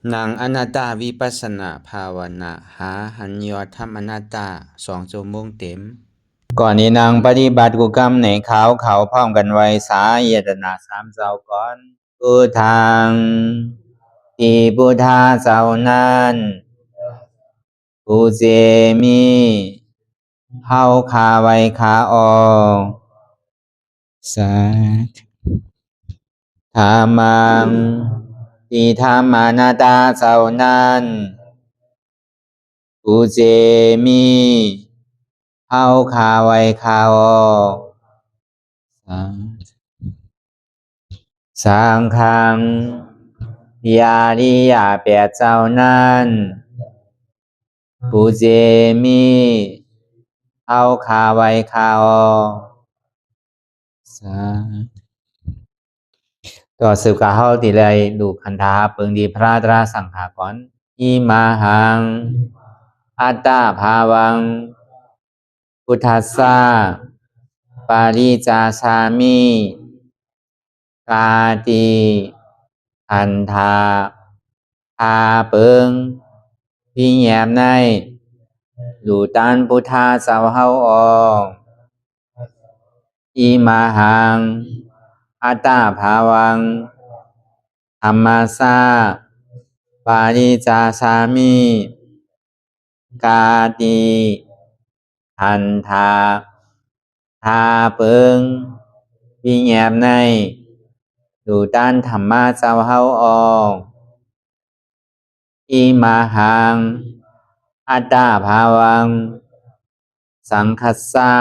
นางอนัตตาวิปัสสนาภาวนาหาหันยอดธรรมอนัตตา2 ชั่วโมงเต็มก่อนนี้นางปฏิบัติกุกรรมในเขาพร้อมกันไว้สาเยตนา3 เจ้าก่อนพุทธังที่พุทธาเจ้านั้นผู้เจมีเฮาคาไว้คาออกสาธุธรรมังที่ธรรมานาตาเจ้านั้นผู้เจมีเฮาคาไว้คาออกสังฆังยาริยาแปดเจ้านั้นผู้เจมีเฮาคาไว้คาออกต่อสืบกาเฮาติเลยดูคันธาเปิงดีพระตราสังขากรอิมาหังอัตตาภาวังพุทธัสสะปาริจาชามิกาติอันธาพาเปิงพี่แยมในดูตันพุทธาเจ้าเฮาออกอิมาหังอัตตาภาวังธรรมัสสะปาริจาชามิกาติอันธาพาเปิงพี่แยมในดูตันธรรมะเจ้าเฮาออกอิมาหังอัตตาภาวังสังคัสสะ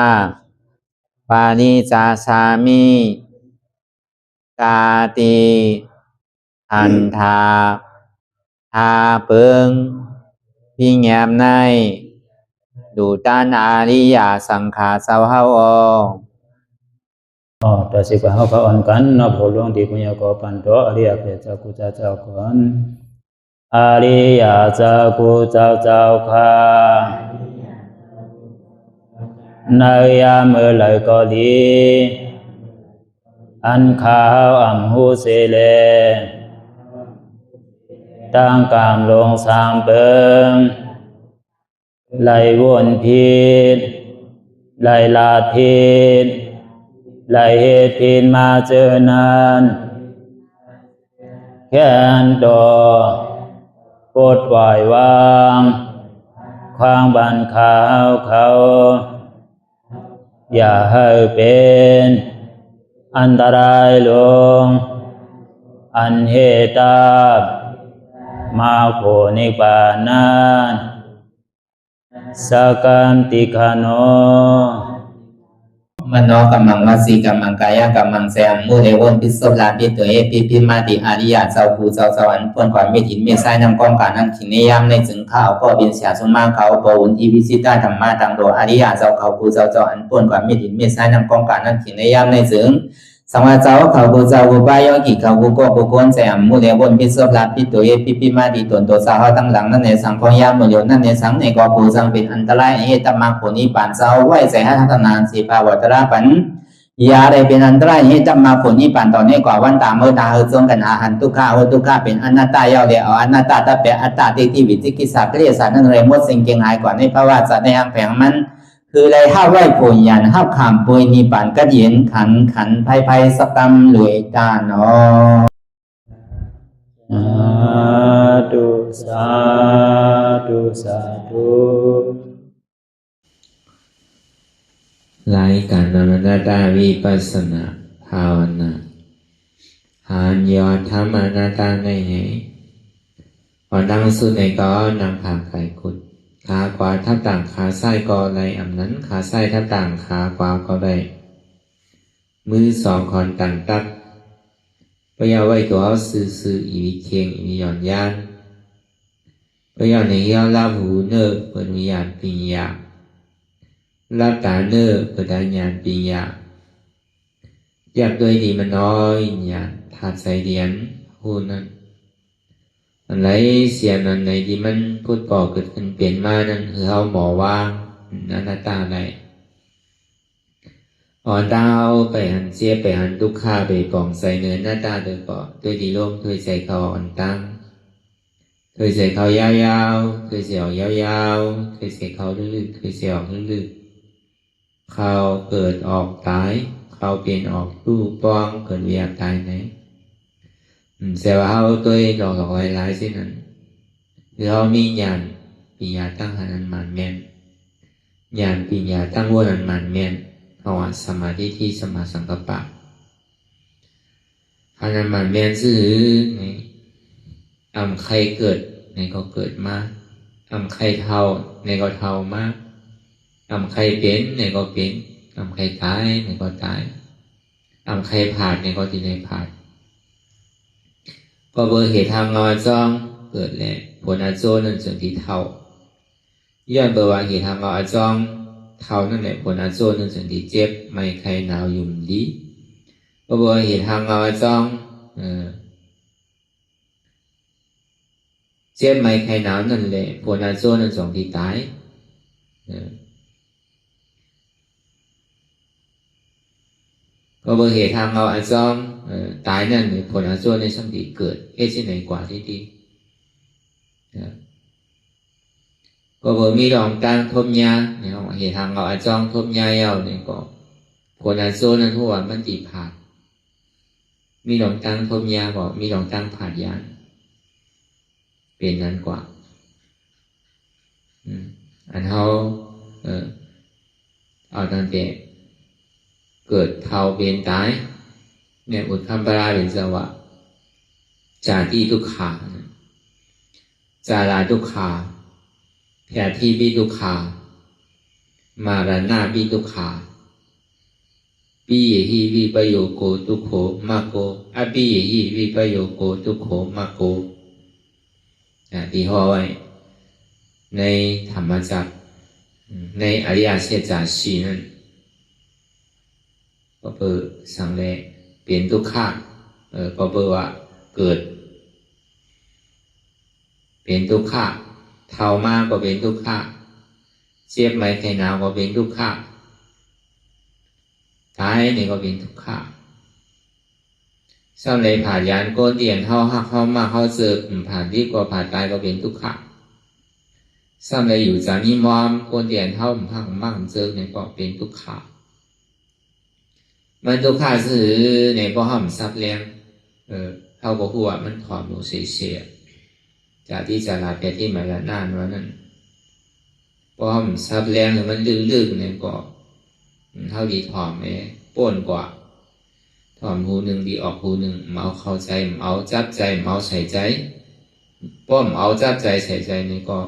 ปาริจาชามิกาติอันธาพาเปิงพี่แยมในดูตันอาริยสังขารเจ้าเฮาออกต่อสิกว่าเฮาก็อ่อนกันเนาะผู้หลวงที่ปุญญาก็ปันโตอริยเจ้ากุเจ้าก่อนอริยเจ้ากุเจ้าค่ะในยามเมื่อไหร่ก็ดีอันข้าวอ่ำหูเสเลตั้งกามลงสามเปิงไหลวนพิษไหลลาพิษไหลเหตุพินมาเจอนานแค่นดอปดปล่อยวางความบันขาวเขาอย่าให้เป็นอันตรายลงอันเหตุตามาโผนิปานันสกันติคโนมโนกัมมังวสีกัมมังกายกัมมังแสมมุเรวนพิศลาปิตัวเอพิมาติอาริยะเจ้าภูเจ้าสวรรค์พ้นความไม่ถินไม่ใช่นำกองการนั้นขินในยามในจึงข้าวก็บินเสียสมมาเขาปวุนทีวิสิตาธรรมะตังโดอาริยะเจ้าเขาภูเจ้าสวรรค์พ้นความไม่ถินไม่ใช่นำกองการนั้นขินในยามในจึงสังวาเจ้าเขาภูเจ้าภูบายอกิเขาภูก็ภูโกนแสมมุเรวนพิศลาปิตัวเอพิมาติตนตัวสาวตั้งหลังนั่นในสังพยามมุโยนั่นในสังในก็ภูสังเป็นอันตรายเหตุมรรคผลนิพพานเจ้าไหวใส่ให้ทัศนานสีภาวตระปันยาได้เป็นอันตรายให้จำมาผลนิพพานตอนนี้กว่าวันตามเมื่อตาเฮจงกันอาหันทุกข้าทุกข้าเป็นอนัตตาเยาเดียวอนัตตาตาเปอัตตาที่วิจิกิสาเกลียสานั่นเลยมดสิ่งเก่งหายกว่าในภาวะสัตว์ในอังแผงมันคือเลยห้าไหวผลยันห้าขามปุยนิพพานก็เย็นขันภัยสกรรมหลวยตาเนาะสาธุรายการนามนาตาวิปัสสนาภาวนาหานยอดธรรมอนาตาในไงพอนั่งสุดในก็นั่งขาไก่กุดขาขวาทับต่างขาซ้ายก็ไรอำนั้นขาซ้ายทับต่างขาขวาก็ได้มือสองคอนต่างตักพยาไว้ตัวซื่ออีวิเคียงอีวิหย่อนยานพยาในเหี้ยวลาหูเนิบเปิดวิญญาณปิญญารับตาเนิบเปิดญาณปิญญาอยากโดยดีมันน้อยญาณถาดใส่เหรียญหูนั้นอันไรเสียนั้นในที่มันพูดก่อเกิดขึ้นเปลี่ยนมานั้นคือเอาหมอว่างนันตาอะไรอ่อนดาวไปหันเสียไปหันทุกข้าไปกองใส่เนื้อหน้าตาโดยก่อด้วยดีโลมด้วยใจเขาอ่อนตั้ง ยเสียเขายาวๆเคยเสียออกยาวๆเคยเสียเขาลึกๆเคยเสียออกลึกๆเขาเกิดออกตายเขาเปลี่ยนออกรูปป้องเกิดเวียตายไหนเสียว่าเขาตัวหลอกหลายๆสินั้นหรือเขามีญาณปีญาตั้งหันมันแม่นญาณปีญาตั้งวนมันแม่นเขาว่าสมาธิที่สมาสังกัปปะหันมันแม่นซื่อในใครเกิดในก็เกิดมาใครเท่าในก็เท่ามาใครเป็นในก็เป็นใครตายในก็ตายใครผ่านในก็ที่ในผ่านก็เบอร์เหตุทางงอจ้องเกิดแหละผลอาโจนั่นจึงที่เท่าย้อนเบอร์ว่าเหตุทางงอจ้องเท่านั่นแหละผลอาโจนั่นจึงที่เจ็บไม่ใครหนาวยุ่มดีก็เบอร์เหตุทางงอจ้องเจ็บไม่ใครหนาวนั่นแหละผลอาโจนั่นจึงที่ตายก็เบอร์เหตุทางเราอาจจะตายนั่นผลอาโจในสังติเกิดที่ไหนกว่าที่ดีก็เบอร์มีรองตั้งทบยาเนี่ยเหตุทางเราอาจจะทบยาเยาเนี่ยก็ผลอาโจนั่นหัวมันตีผ่านมีรองตั้งทบยาบอกมีรองตั้งผ่านยานเป็นนั้นกว่าอันเขาเอาตั้งแต่เกิดเท่าเป็นตายเนี่ยอุทธัมปราเป็นสวะจาติทุกขาจาราทุกขาแผดที่บิทุกขามารานาบิทุกขาปิเยหิวิปโยโกทุกโขมาโกอปิเยหิวิปโยโกทุกโขมาโกที่ห่อไว้ในธรรมจักรในอริยสัจจาสีนั่นก็เปิดสังเลเปลี่ยนทุกข้างก็เปิดว่าเกิดเป็นทุกข้างเท่ามากก็เป็นทุกข้างเจ็บไหมใครหนาวก็เป็นทุกข้างตายนี่ก็เป็นทุกข้างสังเลผ่านยานโกนเตียนเข้าหักเข้ามาเข้าเจอผ่านที่ก็ผ่านตายก็เป็นทุกข้างสังเลอยู่จานิมอมโกนเตียนเข้าหักมั่งเจอเนี่ยก็เป็นทุกข้างมันทุกข้าสื่อในบ่ห้อมซับแรงเข้าบ่หัวมันถอมลงเสียจากที่จะลาแปที่มาละนานว่านั้นบ่ห้อมซับแรงหรือมันลึกๆเนี่ยก็เท่าดีถอมไหมป้นกว่าถอมหูหนึ่งดีออกหูหนึ่งเมาเข้าใจเมาจับใจเมาใส่ใจป้อมเอาจับใจใส่ใจนี่ก็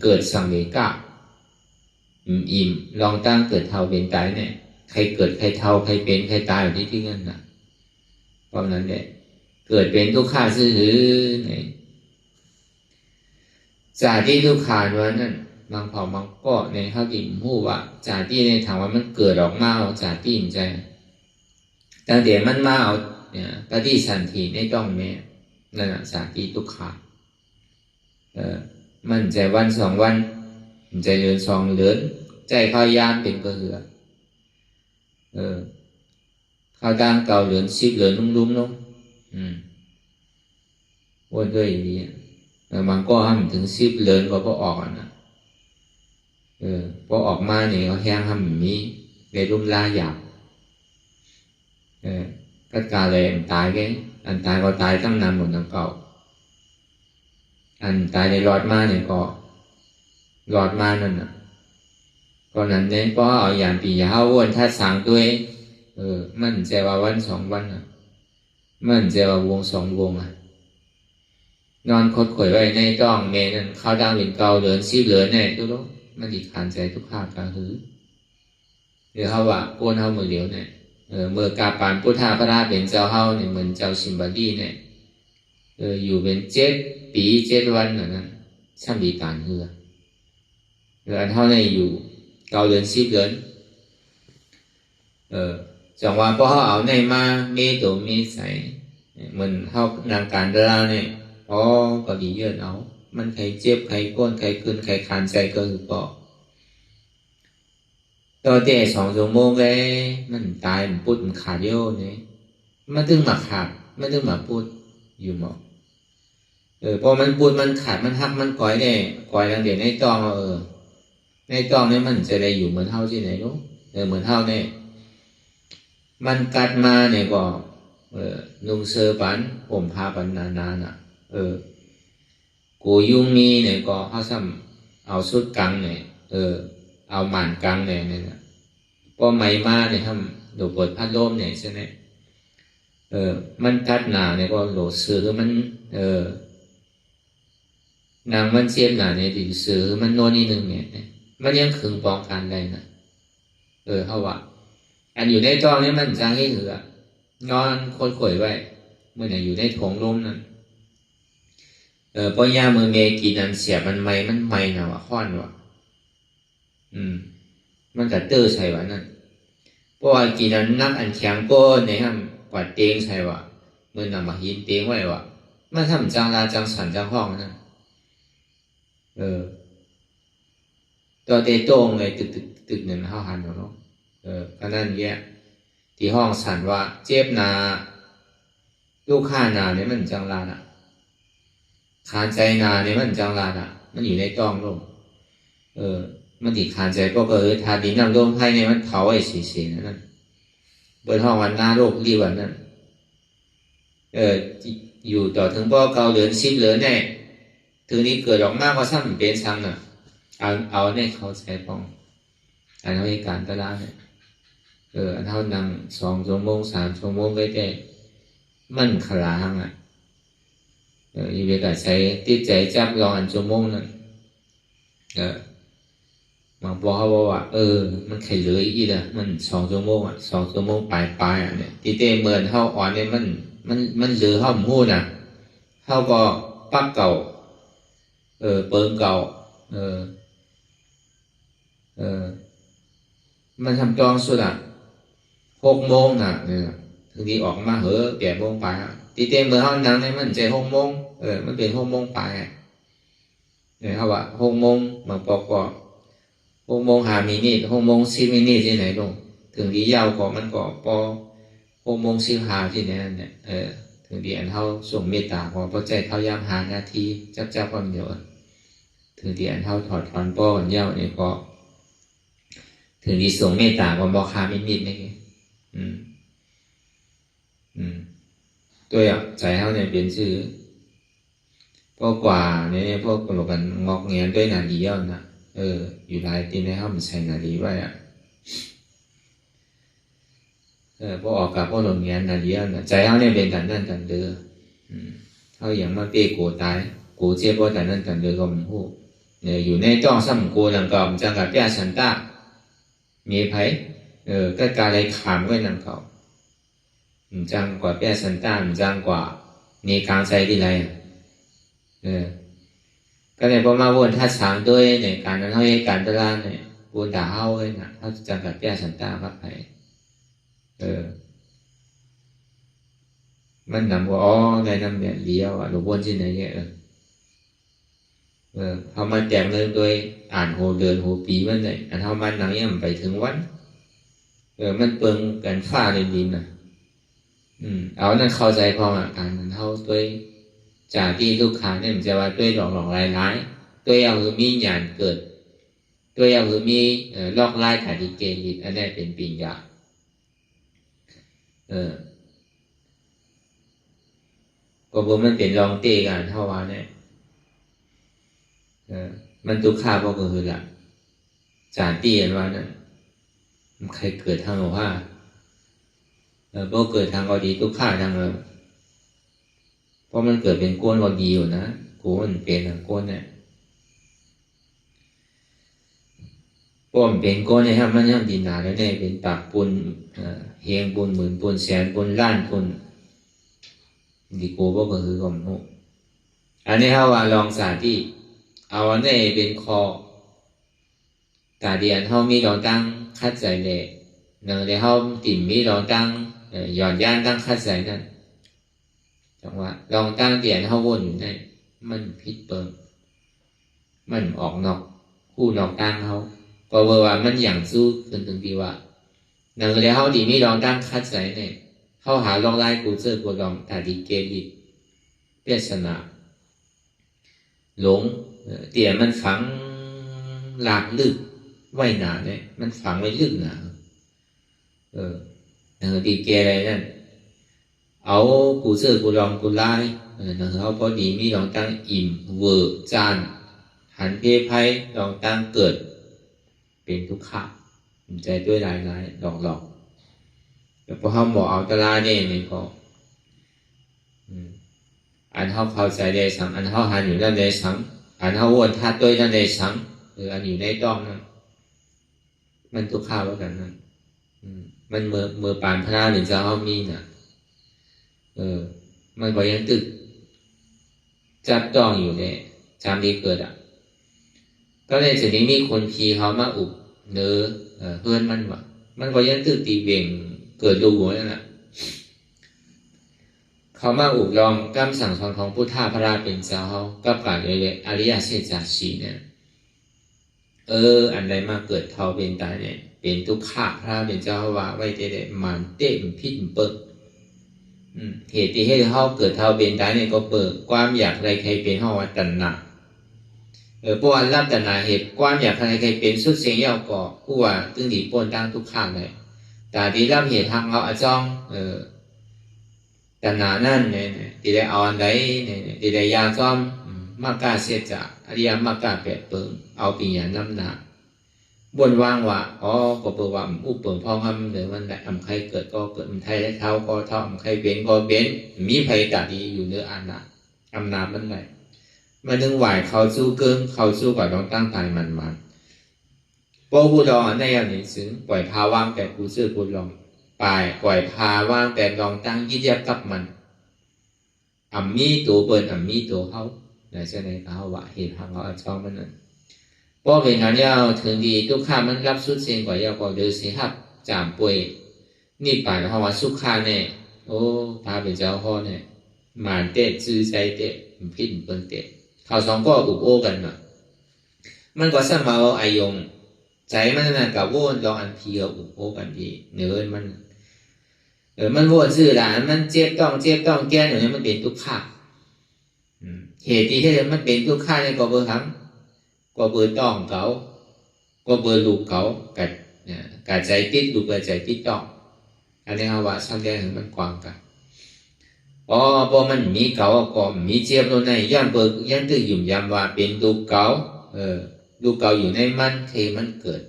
เกิดสังเวกะอิ่มลองตั้งเกิดเท่าเป็นตายเนี่ยใครเกิดใครเท่าใครเป็นใครตายอยู่ที่นั่นนะเพราะนั้นแหละเกิดเป็นทุกข้าซื่อเนี่ยจาที่ทุกขาวันนั้นบางเผ่าบางก็ในข้าวดิ่มหู้ว่าจาที่ในถามว่ามันเกิดออกมาเอาจาที่มันใจตั้งแต่มันมาเอาเนี่ยปฏิสันติในต้องแม่นั่นแหละจาที่ทุกขามันใจวันสองวันใจเดือนสองเดือนใจข้าวยามเป็นกระเหือข้าวดังเก่าเหลือนซิบเหลือนลุ่มๆลงวนด้วยอย่างนี้บางก็ห้ามถึงซิบเหลือนก็พอออกนะพอออกมาเนี่ยเขาแห้งห้ามมีเลยรุ่มลาหยาบก็กาเลยตายแกอันตายก็ตายตั้งนานหมดทั้งเก่าอันตายในรอดมาเนี่ยก็รอดมานั่นน่ะก็นั้นเนี่ยก็เอาอย่างปียาววนถ้าสั่งด้วยมันใจว่าวันสองวันมันใจว่าวงสองวงนอนคดข่อยไว้ในต้องเมนั่นข้าวดังเป็นเกาเหลือนซีเหลือนเนี่ยทุกท่านมันอีกขานใจทุกข้าวกลางหือหรือเขาว่าโกนเขามือเหลียวเนี่ยเมื่อกาปานพุทธาพระราเป็นเจ้าเฮาเนี่ยเหมือนเจ้าชิมบาดีเนี่ยอยู่เป็น7 ปี7 วันนั่นช่างมีการเหือหรืออันเท่าในอยู่เกาเหลือนซีเหลือนจังหวะพอเขาเอาในมาเมตุเมใส่มันเข้านางการดาเนี่ยก็ดีเยอะเอามันใครเจ็บใครก้นใครขึ้นใครคานใจก็คือก็ตัวเตะ2 ชั่วโมงเลยมันตายมันพุดมันขาดเยอะเนี่ยมันถึงมาขาดมันถึงมาพุดอยู่หมอ พอมันปูดมันขาดมันหักมันก่อยเนี่ยก่อยดังเดี๋ยวในตองในตองเนี่ยมันจะได้อยู่เหมือนเท่าที่ไหนรู้เหมือนเท่าเนี่ยมันกัดมาเนี่ยก็นุ่งเสื้อปันผมพาปันนานๆน่ะกูยุ่งมีเนี่ยก็เขาซ้ำเอาสุดกังเนี่ยเอาหมันกังเนี่ยพอไม่มาเนี่ยทำดูเปิดพัดลมเนี่ยใช่ไหมมันกัดหนาเนี่ยก็โหลดซื้อมันนางมันเสียบหนาเนี่ยดิซื้อมันโน่นนี่นึงเนี่ยมันยังขึงป้องกันได้นะเขาว่าอันอยู่ในตองนี่มันจางให้เหลือนอนคนข่อยไว้เมื่อไหร่อยู่ในถงลมนั่นพอยามือเมกีนันเสียมันไม่นะวะค้อนวะมันกระเตอร์ใช่วะนั่นเพราะว่ากีนันนักอันแข็งก็ในห้ามกวาดเตียงใช่วะเมื่อนำมาหินเตียงไว้วะมันทำจางลาจางสันจางห้องนั่นตัวเตโต้งเลยตึกหนึ่งห้าหันเนาะก็นั่นแย่ที่ห้องสันว่าเจ็บนาลูกข้านาเนี่ยมันจังลาน่ะขานใจนาเนี่ยมันจังลาน่ะมันอยู่ในต้องลมมันติดขานใจก็ทาดินน้ำลมไพ่เนี่ยมันเผาไอ้สีนั่นเปิดห้องวันหน้าโรครีวันนั้นอยู่ต่อถึงบ่เกาเหลือนซิบเหลือนแน่ถึงนี้เกิดออกมากก็ซ้ำเป็นซ้ำน่ะเอาเนี่ยเขาใช้ปองอันเหตุการณ์ตลาดเนี่ยอันเท่านั่ง2 ชั่วโมง 3 ชั่วโมงก็ได้มันขลาหังอีเวกใช้ติดใจจับรออันชั่วโมงนั้นมาบอกเขาว่ามันแค่เหลืออีกมัน2 ชั่วโมง2 ชั่วโมงปลายเนี่ยที่เต้เมินเท่าอ่อนเนี่ยมันเหลือเท่าหู้น่ะเท่าก็ปักเก่าเปิงเก่ามันทำจองสุด6 โมงน่ะถึงที่ออกมา8 โมงไปที่เต็มเมื่อเท่านั้นเนี่ยมันใจ6 โมงมันเป็น6 โมงไปเนี่ยเขาว่า6 โมงมาปอก6 โมง5 มินิ6 โมง10 มินิที่ไหนลงถึงที่ยาวกว่ามันก็ปอ6 โมง15ที่ไหนนั่นเนี่ยถึงที่อันเท่าส่งเมตตาพอใจเท่ายามหานาทีจับความเดียวถึงที่อันเท่าถอดถอนป้อกันเย้าเนี่ยก็ถึงที่ส่งเมตตาก็บอกคามินิดนี่ตัวใจเขาเนี่ยเปลี่ยนชื่อพวกกว่าเนี่ยพวกกลุ่มกันงอกเงียนด้วยนาดีเย้านะอยู่หลายตีในเขามันใส่นาดีไว้พวกออกกับพวกหลงเงียนนาดีเย้านะใจเขาเนี่ยเป็นกันนั่นกันเด้อเขาอย่างมาเป้โกตายโกเจ็บว่ากันนั่นกันเด้อก็มันพูดเนี่ยอยู่ในจ้องซ้ำโกหลังกอมจังกับแย่สันตามีไผก็การอะไรขามไว้นั่นเขาจังกว่าแป้สันต้านจังกว่านี่กลางใจที่ไรก็เลยพอมาวนท่าช้างด้วยในการนั้นเขาให้การตลาดเนี่ยวนด่าเฮาเลยนะเขาจังกับแป้สันต้าพักไผมันนำว่าได้นำเนี่ยเลี้ยวหรือวนที่ไหนเนี่ยเขามาแจกเรื่องโดยอ่านโหเดินโหปีมันเลยอันเท่ามันหนังยังไปถึงวันมันเปิงกันฟ้าในดินนะเอานั่นเข้าใจพออ่านเท่าด้วยจากที่ลูกค้าเนี่ยมันจะว่าด้วยหลอกลายด้วยเอาคือมีหยาดเกิดด้วยเอาคือมีลอกลายขาดิเกลิดอันนี้เป็นปิญญาก็บอกมันเป็นรองเตกันเท่าว่าเนี่ยมันทุกข้าก็คือละจานตีกันว่านั่นมันใครเกิดทางว่าพวกเกิดทางก็ดีทุกข้าทางเพราะมันเกิดเป็นก้นก็ดีอยู่นะกูมันเป็นทางก้นเนี่ยพวกมันเป็นก้นเนี่ยครับมันยังดินหนาแล้วเนี่ยเป็นปากปุนเฮงปุนหมื่นปุนแสนปุนล้านปุนดีกูก็คือก็มุอันนี้เขาว่าลองสาที่เอาอันนี้เป็นคอตาเดียนเขามีรองตั้งคัดใจเลยเนื่องในเขาติ่มมีรองตั้งหย่อนย่านตั้งคัดใจนั่นจังว่ารองตั้งเดียนเขาวนอยู่ในมันพิษเปิงมันออกนอกคู่รองตั้งเขาก็ว่ามันอย่างสู้ขึ้นถึงที่ว่าเนื่องในเขาดีมีรองตั้งคัดใจเนี่ยเขาหารองไล่กูเจอกูรองตาดีเกลิเปียชนะ หลงเตี่ยมันฝังหลากลึกไว้หนาเนี่ยมันฝังไว้ลึกหนาดีแกอะไรนั่นเอากูเสื้อกูรองกูไล่เขาพอดีมีลองตั้งอิ่มเวอร์จานหันเพไพ่ลองตั้งเกิดเป็นทุกข์ใจด้วยหลายหลอกแต่พอเขาบอกเอาตะลาเนี่ยมันก็อันเขาเข้าใจได้สังอันเขาหันอยู่นั่นได้สังอันเขาวนท่าด้วยนั่นได้สังหรืออันอยู่ในต้องนั่นมันทุกข์ว่ากันนั่นมันเมื่อปานพระหรือจะเขามีน่ะมันก็ยังตึกจับต้องอยู่เนี่ยจำดีเกิดก็เลยถึงนี้มีคนพีเขามาอุบเนื้อเพื่อนมันว่ามันก็ยังตึกตีเบี่ยงเกิดดูหัวนั่นแหละเขามาอุบลองกำสั่งสอนของพุทธาพระราเป็นเจ้าเขากับการเลยอริยเศษจากสีเนี่ยอันใดมาเกิดเท่าเป็นตายเนี่ยเป็นทุกข์พระเป็นเจ้าว่าไว้ได้มันเต็มพิษเปิดเหตุที่ให้เขาเกิดเท่าเป็นตายเนี่ยก็เปิดความอยากอะไรใครเป็นเขาว่าตัณหาเพราะว่ารับตัณหาเหตุความอยากอะไรใครเป็นสุดเสียงยาวก่อผู้ว่าตึงดีปนตั้งทุกข์เลยแต่ที่รับเหตุทางเราอาจ้องตัณหานั่นเนี่ยที่ได้เอาอันใดเนี่ยที่ได้ยาซ้อมมากกาเสียจากอริยมากกาแปดเปิงเอาปีญาน้ำหนักบนว่างว่าก็เปิดว่าอุปเปิงพองคำเดี๋ยวมันได้อำใครเกิดก็เกิดมันไทยได้เท้าก็เท่าอำใครเบนก็เบนมีภัยตาดีอยู่เนื้ออาณาอำนาจมันไหนมาดึงไหวเขาสู้เกินเขาสู้กับต้องตั้งตายมันพอผู้ดองได้อย่างนี้ซึ้งปล่อยพาว่างแต่กูซื้อกูลองปล่อยพาว่างแต่ลองตั้งยึดยับกับมันมีตัวเปิดมีตัวเขาในเช่นในเขาว่าเหตุทางเขาชอบมันนั่นเพราะเป็นงานยาวถึงดีทุกข้ามันรับสุดเสียงกว่ายาวกว่าเดือดเสียหับจามป่วยนี่ป่านเขาว่าสุขาเนี่ยพาเป็นเจ้าพ่อเนี่ยหมานเตะซื้อใจเตะพิษเปิ้นเตะเขาสองก็อุบโอกันน่ะมันก็สั่งมาเอาไอยงใจมันนั่นกับโวนลองอันพีกับอุบโอกันดีเนื้อมันโวนซื่อหลานมันเจ็บต้องแก้หนูเนี่ยมันเป็นทุกข์เหตุที่มันเป็นทุกข์เนี่ยก็เบอร์ทั้งก็เบอร์ต้องเขาก็เบอร์ลูกเขากัดใจติดลูกกัดใจติดต้องอันนี้เขาว่าช่างแก้ถึงมันกว้างกันพอมันมีเขาก็มีเจี๊ยบโน่นนี่ย้อนเบิกย้อนตื้อหยุ่มยำว่าเป็นลูกเขาลูกเขาอยู่ในมันเคมันเกิด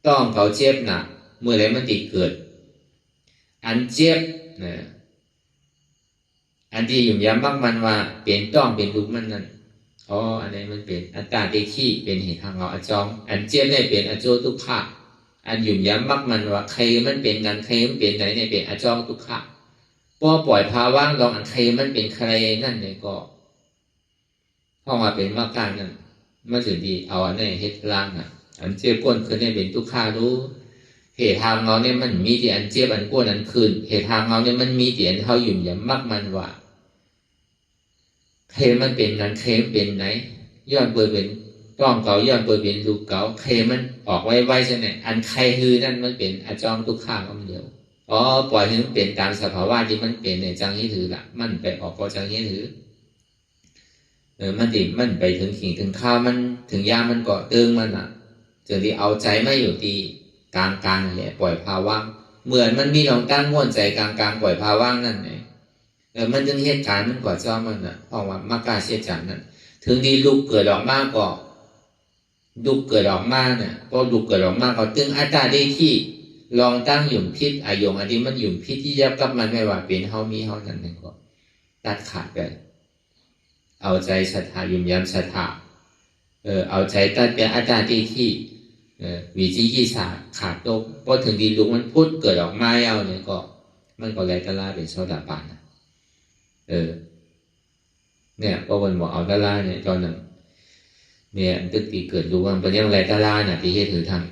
ต้องเขาเจี๊ยบหนักเมื่อไรมันติดเกิดอันเจี๊ยบอันที่หยุ่มยำมากมันว่าเป็นต้องเป็นลูกมันนั่นอันนี้มันเป็นอัตตาเดขี้เป็นเหตุทางเราอจองอันเจี๊ยบเนี่ยเป็นอโจทุกขะอันหยุ่มยำมากมันว่าใครมันเป็นกันใครมันเป็นไหนเนี่ยเป็นอจองทุกขะพอปล่อยภาว่างลองอันใครมันเป็นใครนั่นเนี่ยก็ห้องมาเป็นมากการนั่นมันถึงดีเอาอันนี้เฮ็ดล่างอันเจี๊ยบก้นคือเนี่ยเป็นทุกขะรู้เหตุทางเราเนี่ยมันมีแต่อันเจี๊ยบอันก้นอันคืนเหตุทางเราเนี่ยมันมีแต่อันเขาหยุ่มยำมากมันว่าใครมันเป็นนั้นใครมันเป็นไหนย้อนเปิดเป็นต้องเก่าย้อนเปิดเป็นลูกเก่าใครมันออกไว้ใช่ไหมอันใครคือนั่นมันเป็นอจองทุกข้าก็มันเดียวปล่อยให้มันเป็นตามสภาวะที่มันเป็นในจังที่ถือละมันไปออกก็จังที่ถือมันดิมันไปถึงขิงถึงข้าวมันถึงยามันเกาะเติงมันจนที่เอาใจไม่อยู่ที่กลางนั่นแหละปล่อยภาว่างเหมือนมันมีลองตั้งง่วนใจกลางปล่อยภาว่างนั่นไงมันจึงเหตุการณ์มันก่อจ้อมันเพราะว่ามากาเสียจันนั่นถึงดีลูกเกิดออกมาก็ลูกเกิดออกมาเนี่ยพอลูกเกิดออกมาก็ตึงอัตตาได้ที่ลองตั้งหยุ่มพิษอายงอันนี้มันหยุ่มพิษที่ยับกับมันไม่ว่าเป็นเฮามีเฮานั่นก็ตัดขาดไปเอาใจศรัทธาหยุ่มย้ำศรัทธาเอาใจตัดเป็นอัตตาได้ที่วิจิกิจฉาขาดโตพอถึงดีลูกมันพุทธเกิดออกมาเอาเนี่ยก็มันก็เลยตะลาเป็นโซดาปานเนี่ยพอวันบอกเอาตะลาเนี่ยตอนนั้นเนี่ยตึกตีเกิดรู้ว่าเป็นยังไรตะลาน่ะที่ให้ถือทาง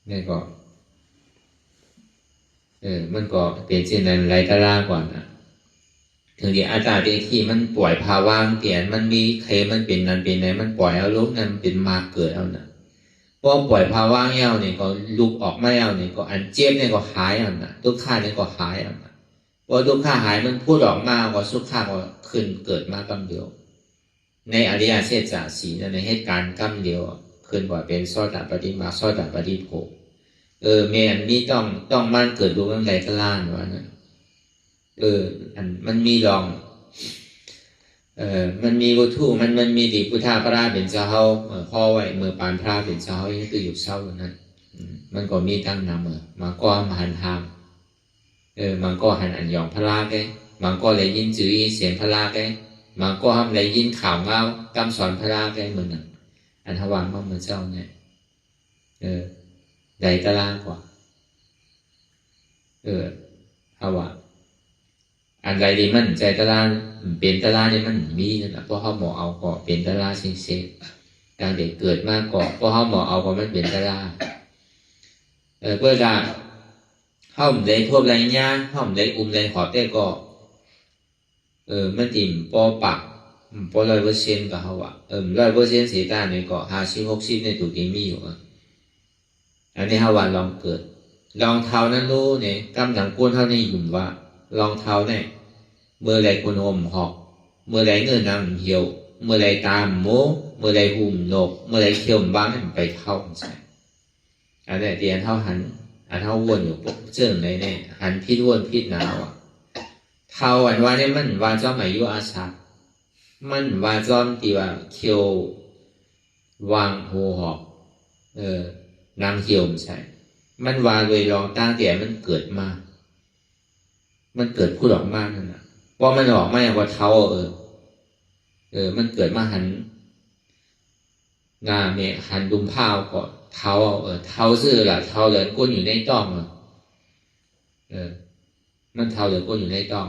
เนี่ยก็มันก็เป็นเช่นนั้นไรตะลาก่อนถึงที่อาจารย์ที่มันปล่อยภาวะเปลี่ยนมันมีใครมันเป็นนั้นเป็นไหนมันปล่อยเอาลุกนั้นเป็นมาเกิดเอานะพอปล่อยภาวะเอาเนี่ยก็ลุกออกไม่เอาเนี่ยก็อันเจ็บเนี่ยก็หายเอานะทุกข้าเนี่ยก็หายเอานะ พอทุกข์หายมันพูดออกมาก็สุขะก็ขึ้นเกิดมากำเดียวในอริยเชษฐสีในเหตุการณ์กำเดียวขึ้นว่าเป็นโสดาปฏิมาโสดาปฏิโภแม่อันนี้ต้องมันเกิดดูมันไหลกระล่านวะนะอันมันมีลองมันมีวัตถุมันมีดีพุทธาพระเป็นเจ้าพ่อไว้เมื่อปานพระเป็นเจ้ายังคืออยู่เศร้านั้นมันก็มีตั้งนำมาก็มาหันทางมันก็หันอันยองพระแกมันก็เลยยินจื้อเสียงพระแกมันก็ทำเลยยินข่าวเงากำสอนพระแกเหมือนนั้นอันทวารมันเหมือนเจ้าเนี่ยใดตะลางกว่าทวารอันใดดีมันใจตะลางเป็นตะลางเนี่ยมันมีนั่นแหละเพราะเขาหมอเอาก็เป็นตะลางเซ็งๆการเด็กเกิดมากก็เพราะเขาหมอเอาก็มันเป็นตะลางเพื่อการเขาได้ทั่วไรเนี้ยเขาได้ได้หอบได้ก็มันอิ่มปอปักปอ100%กับเขา100%เสียตาในก็50-60ในตัวที่มีอยู่อันนี้เขาว่าลองเกิดลองเท้านั้นรู้เนี่ยกำลังก้นเท่านี้ยุ่มว่าลองเท้าเนี่ยเมื่อไรคนอมหอกเมื่อไรเงินนำเหี่ยวเมื่อไรตามโมเมื่อไรหุ่มนกเมื่อไรเขี้ยวบ้างให้มันไปเข้าใช่อันนี้เตียนเท่าหันอันเท่าวนอยู่ปุ๊บเจิ่งเลยเนี่ยหันพิษวนพิษหนาวเท่าอันว่าเนี่ยมันว่าจอมอายุอาชามันว่าจอมที่ว่าเขี้ยววางหัวหอกนางเหี่ยวใช่มันว่าเลยลองตั้งแต่มันเกิดมามันเกิดพูดออกมานั่นนะพอมันออกมาอย่างว่าเท้ามันเกิดมาหันงาเมหันดุมผ้าก่อนเท้าเท้าซื่อละเท้าเหลือก้นอยู่ในต้องมันเท้าเหลือก้นอยู่ในต้อง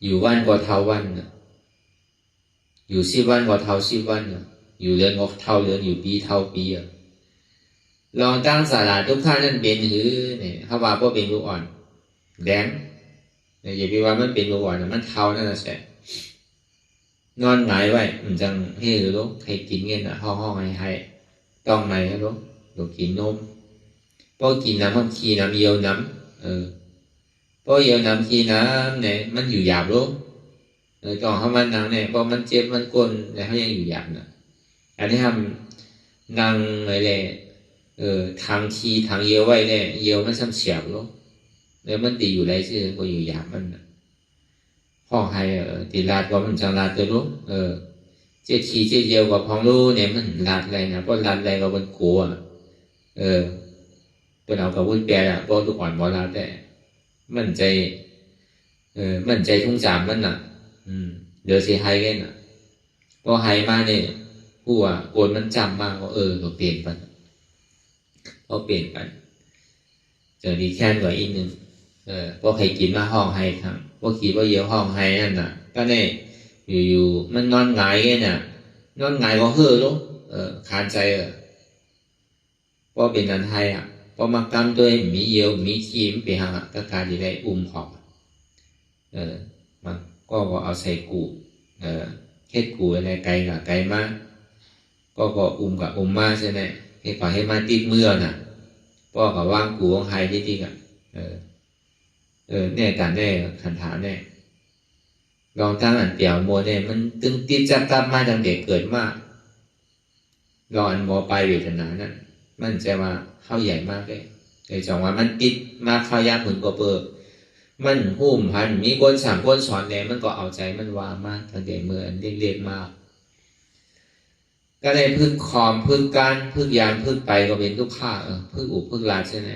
อยู่วันก็เท้าวันอยู่10 วันก็เท้า10 วันอยู่เดือนก็เท้าเดือนอยู่ปีเท้าปีลองตั้งสาระทุกท่านนั่นเป็นหรือเนี่ยเขาว่าเพราะเป็นลูกอ่อนแดงเนี่ยอย่าไปว่ามันเป็นลูกอ่อนมันเท้านั่นแหละใช่นอนหงายไว้มันจังให้หรือลูกใครกินเงี้ยห้องให้ต้องไหนครับลูกกินนมพอกินน้ำมันขี้น้ำเยียวน้ำพอเยียวน้ำขี้น้ำเนี่ยมันอยู่หยาบลูกต้องเขามันนั่งเนี่ยพอมันเจ็บมันก้นแต่เขายังอยู่หยาบนะอันนี้ทำนั่งอะไรทางขี้ทางเยียวไว้เนี่ยเยียวมันซ้ำเฉียบลูกแล้วมันตีอยู่ไรชื่อก็อยู่หยาบมันห้องให้ตีลาดก็มันจังลาดตัวลูกเจ็ดขี้เจ็ดเยียวกับพองลูกเนี่ยมันลาดอะไรนะเพราะลาดอะไรก็มันกลัวเป็นเอากับวุ้นแปรเพราะทุกอ่อนหมอลาแต่มันใจทุ่งจามมันน่ะเดี๋ยวสิไฮกันน่ะพอไฮมาเนี่ยผู้ว่าโกนมันจำมากก็ก็เปลี่ยนไปพอเปลี่ยนไปเจอดีแค่นกว่าอีกนึงพอใครกินมาห้องไฮทั้งพอคิดว่าเยอะห้องไฮนั่นน่ะก็เนี่ยอยู่มันนอนหงายกันน่ะนอนหงายก็เฮ่อลูกคานใจพอเป็นนันไทยพอมากำตัวมีเยียวมีขี้มไปหาก็การที่ได้หอกมันก็เอาใส่กูเฮ็ดกูอะไรไกลกับไกลมากก็กับมาใช่ไหมให้ขอให้มาติดเมื่อน่ะพ่อกับว่างกูของไฮที่ติกันแน่การแน่ขันถามแน่ลองตั้งอันเตี่ยวโมเนี่ยมันตึงติดจับกลับมาตั้งเด็กเกิดมากรออันโมไปเวทนานั่นมันจะมาเข้าใหญ่มากเลยแต่จังว่ามันติดมาเข้ายากเหมือนกบเปิดมันหุ่มพันมีคนสั่งคนสอนแล้วมันก็เอาใจมันวางมากตั้งแต่เมื่อเล็กๆมากก็เลยพึ่งคอมพึ่งการพึ่งยานพึ่งไปก็เป็นทุกข้าพึ่งอุบพึ่งลาใช่ไหม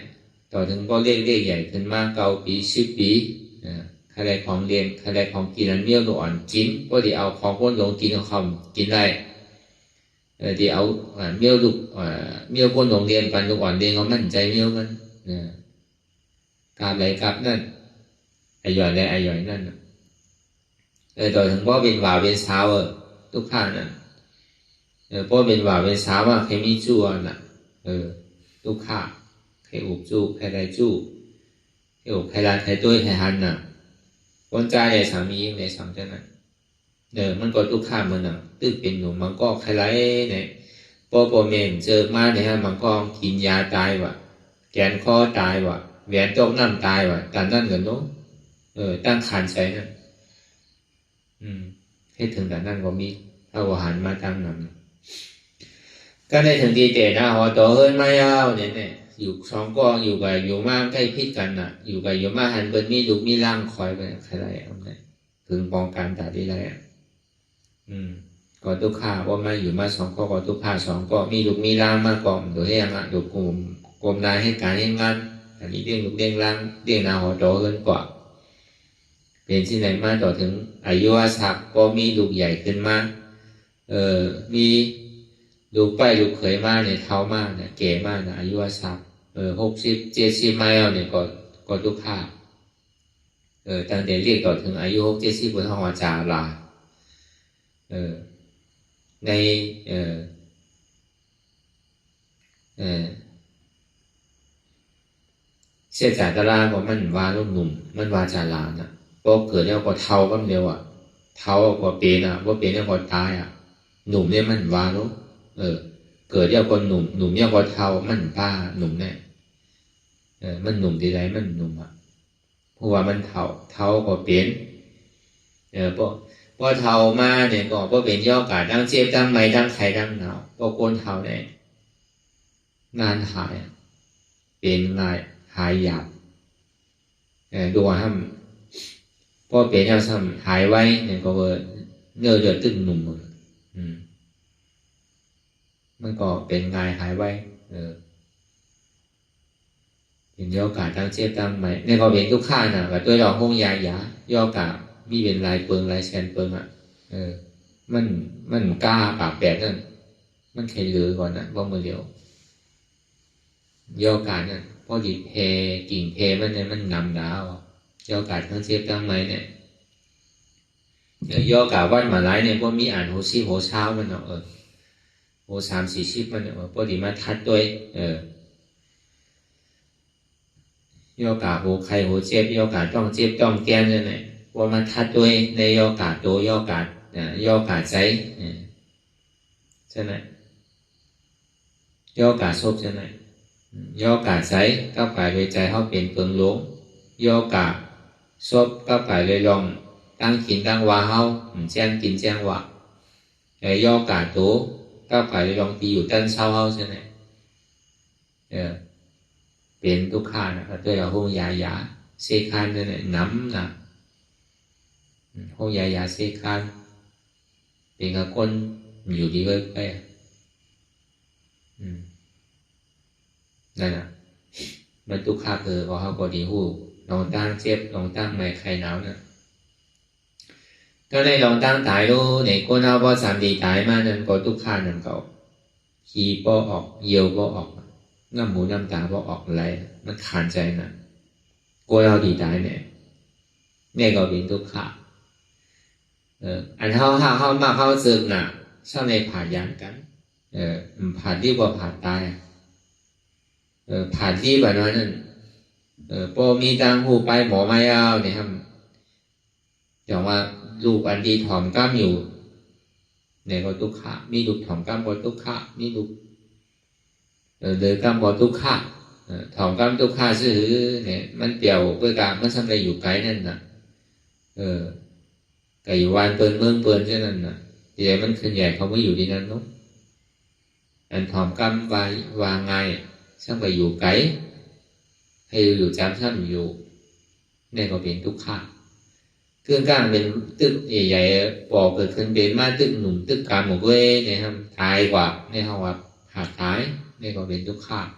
ต่อถึงก็เรียกใหญ่ขึ้นมาก9 ปี10 ปีใครของเรียนใครของกินนั้นเมี่ยวหนอนกินก็ดีเอาของคนลงกินของคำกินได้ดีเอาเมี่ยวลูกเมี่ยวคนลงเรียนปันลูกอ่อนเรียนเขามั่นใจเมี่ยวมันกาบไหลกาบนั่นไอหย่อยเลยไอหย่อยนั่นต่อถึงก็เป็นว่าเป็นสาวทุกข้านั่นพอเป็นว่าเป็นสาวว่าใครมีจู่น่ะทุกข้าใครอุบจู่ใครได้จู่ใครอุบใครได้ใครตุ้ยใครหันน่ะคนใจในสามีในสามเจ้านั้นมันก็ทุกข้ามันน่ะตึกเป็นหนุ่มมันก็ใครไรเนี่ยพอเมนเจอมาเนี่ยมันก็กินยาตายว่ะแกนคอตายว่ะ แหวนตกน้ำตายว่ะการนั่นกันโน้ตั้งขันใช้นั่นให้ถึงแต่นั่นก็มีถ้าว่าหันมาตั้งนำก็ได้ถึงดีเจนะหอโตเฮิรนไม่เอาเนี่ยอยู่สองกองอยู่กับอยู่มากใกล้พิษกันน่ะอยู่กับอยู่มากหันเปิ้นมีลูกมีร่างคอยไปใครได้เอาไหนถึงป้องกันแต่ที่ไรก็ทุกข้าว่ามาอยู่มาสองก็ทุกข้าสองก็มีลูกมีร่างมากกองโดยให้ยังดูกลุ่มนายให้การให้งานอันนี้เรื่องลูกเรื่องร่างเรื่องนาหอโตเฮิรนกว่าเป็นที่ไหนมาต่อถึงอายุอาศักก็มีลูกใหญ่ขึ้นมามีลูกไปลูกเขยมากเนี่ยเท่ามากเนี่ยเก๋มากนะอายุอาศัก60-70ไม่เอาเนี่ยก็ทุกข้าตั้งแต่เรียกต่อถึงอายุ60-70บนห้องอาจารย์ลาในเสียจากตลาดก็มันว่าลูกหนุ่มมันว่าจารานะก็เกิดแล้วก็เท่าก็เดียวอ่ะเท่าก็เป็นอ่ะว่าเป็นแล้วก็ตายอ่ะหนุ่มเนี่ยมันว่าลูกเกิดแล้วก็หนุ่มเนี่ยก็เท่ามันป้าหนุ่มเนี่ยมันหนุ่มทีไรมันหนุ่มอ่ะเพราะว่ามันเท่าก็เป็นพอเท่ามาเนี่ยก็เป็นย่อกาดังเจ็บดังไม่ดังไข้ดังหนาวก็โกนเท่าเนี่ยงานหายเป็นงานหายหยาบดูว่าทำพอเป็นแล้วทำหายไว้เนี่ยก็เนื้อเดือดตึงหนุ่มมันก็เป็นงานหายไว้เป็นย่อกาดังเจ็บดังไม่เนี่ยก็เป็นทุกข้าน่ะกับตัวเราห้องยาย่อกามีเป็นลายเปิงลายแชนเปิงอ่ะมันกล้าปากแปดนั่นมันเคยเหลือก่อนนะว่ามือเดียวย่อกานั่นพอดีเพกิ่งเพมันเนี่ยมันงำดาวย่อกาทั้งเชฟทั้งไม้เนี่ยย่อกาวัดมาไล่เนี่ยพอมีอ่านโหซีโหเช้ามันเนาะโห30-40มันเนี่ยพอดีมาทัดด้วยย่อกาโหใครโหเจ็บย่อกาต้องเจ็บต้องแก้เนี่ยว่ามันทัดด้วยในย่อกาโตย่อกาย่อกาใจใช่ไหมย่อกาซบใช่ไหมย่อกาใจก้าวไก่เลยใจเขาเป็นเปิงหลงย่อกาซบก้าวไก่เลยลองตั้งขินตั้งวาเขาแจ้งกินแจ้งวาย่อกาโตก้าวไก่เลยลองตีอยู่ตั้งเศร้าเขาใช่ไหมเป็นทุกข้านะครับด้วยเราห้องยาเสกานเนี่ยน้ำนะห้องยาเสกานเป็นกับคนอยู่ดีเลยไปนั่นน่ะมันทุกข้าคือพอเขาก็ดีหูลองตั้งเจ็บลองตั้งไม่ใครหนาวเนี่ยก็ได้ลองตั้งตายรู้ในคนเอาพอ3 ดีตายมานั่นก็ทุกข้านั่นเขาขี้บ่ออกเยี่ยวบ่ออกน้ำหูน้ำตาบ่ออกอะไรมันขานใจนะกูเอาดีตายเนี่ยก็เป็นทุกข้าอันเขามาเขาซึกน่ะชอบในผ่านยานกันผ่านดีกว่าผ่านตายผ่านที่แบบนั้นพอมีตังหูไปหมอไม่เอาเนี่ยครับอย่างว่าลูกอันดีถ่อมกล้ามอยู่เนี่ยก็ทุกข์มีลูกถ่อมกล้ามก็ทุกข์มีลูกเดินกล้ามก็ทุกข์ถ่อมกล้ามทุกข์ซื่อเนี่ยมันเปี่ยวเพื่อการมันทำอะไรอยู่ไกลนั่นน่ะไก่วานเปิลเมืองเปิลเช่นนั้นน่ะทีเดียวมันขึ้นใหญ่เขาไม่อยู่ที่นั่นเนาะอันถ่อมกล้ามวางไงช่างไปอยู่ไกลให้อยู่จำช่างอยู่เนี่ยก็เป็นทุกข์เครื่องกลางเป็นตึกใหญ่ๆปอเกิดขึ้นเป็นมาตึกหนุ่มตึกกลางหมดเลยเนี่ยครับตายกว่าเนี่ยเขาว่าหาดท้ายเนี่ยก็เป็นทุกข์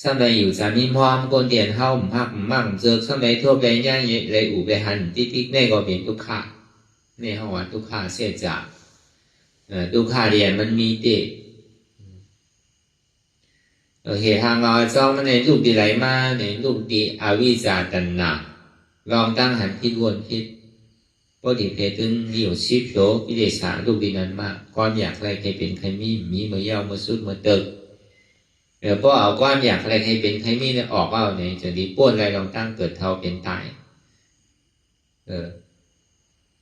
สมัยอยู่สามีพร้อมคนเดียนเข้าพักมั่งเจอสมัยทั่วไปย่างเลยอู่ไปหันติ๊กเนี่ยก็เป็นทุกข์เนี่ยเขาว่าทุกข์เสียจากทุกข์เรียนมันมีเด็กเหตุทางเราจ้องมันในรูปดีไรมาในรูปดีอวิชชาตัณหาลองตั้งหันคิดวนคิดพอดีเพตึงอยู่ชิบโลกิเลสรูปดีนั้นมากความอยากอะไรใครเป็นใครมีมือยาวมือสุดมือตึกพอเอาความอยากอะไรใครเป็นใครมีเนี่ยออกเอาเนี่ยจะดีป้วนอะไรลองตั้งเกิดเท่าเป็นตาย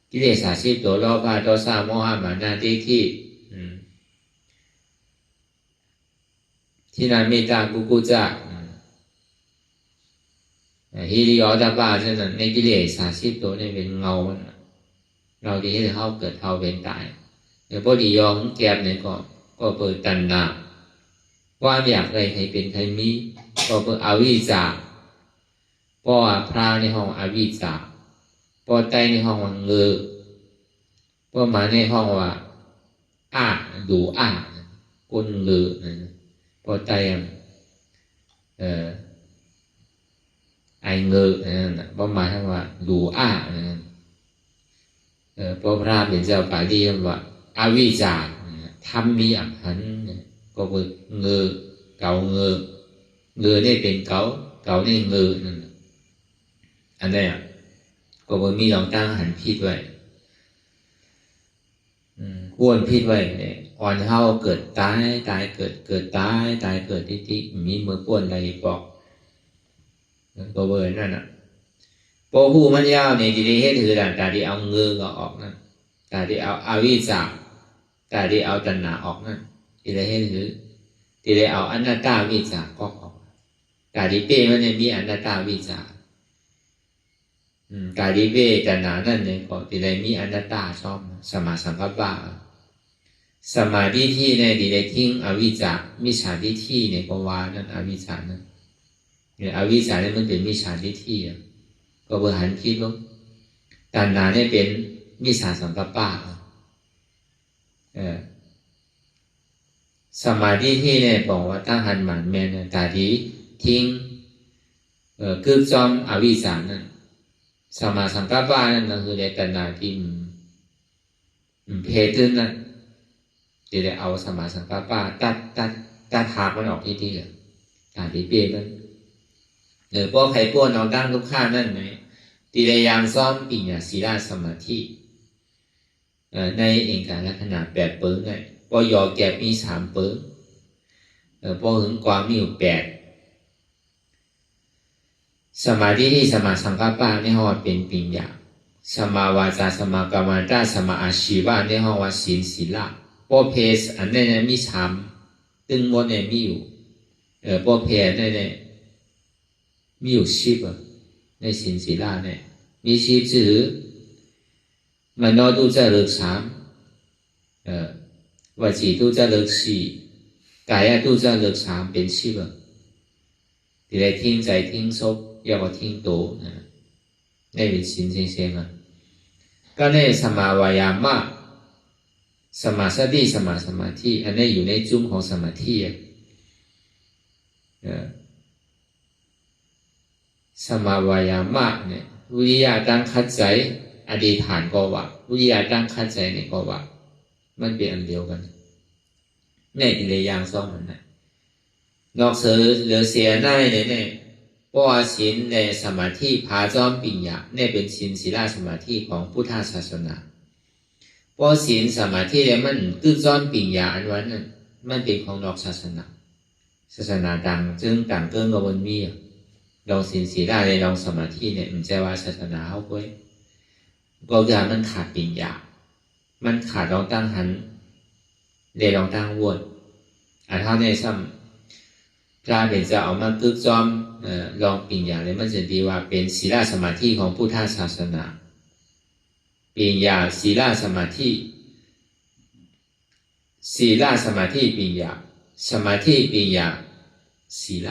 กิเลสชิบโลโลภะโทสะโมหะมานะทิฏฐิที่นั้นเมตตากุกุจะ ฮิริยอตาบ้าฉะนั้นในกิเลส30ตัวนี่เป็นเงาเราดีให้เขาเกิดเขาเป็นตายแต่พอดียอมแก็บเนี่ยก็เปิดตัณหาว่าอยากอะไรให้เป็นให้มีก็เปิดอวิชชาเพราะว่าพระในห้องอวิชชาเพราะใจในห้องว่าเงือเพราะมาในห้องว่าดูกุนเงือเพราะใจไอเงือเพราะมาทั้งว่าดูเพราะพระเป็นเจ้าป่าดีว่าอวิชชาทำมีอับหันก็เปิดเงือเก่าเงือนี่เป็นเก่านี่เงือนั่นอันนี้ก็เปิดมีหลงตั้งหันพิษไว้อ้วนพิษไว้เนี่ยอ่อนเฮาเกิดตายเกิดตายเกิดที่มีมือป้วนอะไรบอกก็เปิดนั่นพอหูมันยาวเนี่ยดีให้ถือแต่ที่เอาเงือก็ออกนั่นแต่ที่เอาอวิชชาแต่ที่เอาตัณหาออกนั่นที่ได้ให้ถือที่ได้เอาอนัตตาวิชาก็ออกแต่ที่เป้มันเนี่ยมีอนัตตาวิชาแต่ที่เป้ตัณหานั่นเนี่ยก็ที่ได้มีอนัตตาชอบสมาสังกัปปะสมาธิที่เนี่ยที่ได้ทิ้งอวิชชามิจฉาทิฏฐิเนี่ยก็ว่านั่นอวิชชานั่นเนี่ยอวิชชาเนี่ยมันเป็นมิจฉาทิฏฐิก็เบอร์หันคิดว่าตัณหาเนี่ยเป็นมิจฉาสังกัปปะสมาธิที่เนี่ยบอกว่าตั้งหันหมันแมนตาที่ทิ้งคือจอมอวิชชานั่นสมาสังกัปปะนั่นก็คือในตัณหาที่เพศนั่นจะได้เอาสมาสังกัปปะตัดหากมันออกที่เหลือตาที่เปลี่ยนมันพวกใครพวกเราตั้งทุกข้านั่นไหมที่ได้ยังซ้อมปิญญาศีลสมาธิในเองการลักษณะ8เปิงไงพอยอแก็บมี3เปิงพอถึงความมีอยู่8สมาธิที่สมาสังกัปปะในห้องเป็นปิญญาสมาวาจาสมากรรมตาสมาอาชีวะในห้องว่าศีลศีลพอเพศอันนี้มี3ตึงหมดเนี่ยมีอยู่พอเพศเนี่ยมีอยู่10ในศีลศีลเนี่ยมี10จื่อมันโนตุจะเลิก3วจีตุจะเลิก4กายตุจะเลิก3เป็น10ที่ได้ทิ้งใจทิ้งศพ要ก็ทิ้งโตในเป็นศีลเสียงก็ในสมาวายามะสมาสติสมาสมาธิอันนี้อยู่ในจุ่มของสมาธิสมาวายามะเนี่ยวิริยะตั้งคัดใจอดีฐานก็ว่าวิริยะตั้งคัดใจเนี่ยก็ว่ามันเป็นอันเดียวกันในที่เลยอย่างซ้อมมันนะนอกเหลือเสียได้เนี่ยเพราะว่าศีลในสมาธิพาจอมปิญญาเนี่ยเป็นศีลศีลสมาธิของพุทธศาสนาเพราะศีลสมาธิเนี่ยมันคือจอมปิญญาอันวันนั้นมันเป็นของนอกศาสนาดังจึงต่างเกินกับวันมีลองศีลศีลในลองสมาธิเนี่ยมันจะว่าศาสนาเขาไว้ก็อย่างมันขาดปิญญามันขาดลองตั้งหันเลยลองตั้งวนอันเท่าในซ้ำพระเป็นจะเอามากึกจอมลองปิญญาเลยมันจะดีว่าเป็นศีลสมาธิของพุทธศาสนาปิญญาศีลสมาธิศีลสมาธิปิญญาสมาธิปิญญาศีล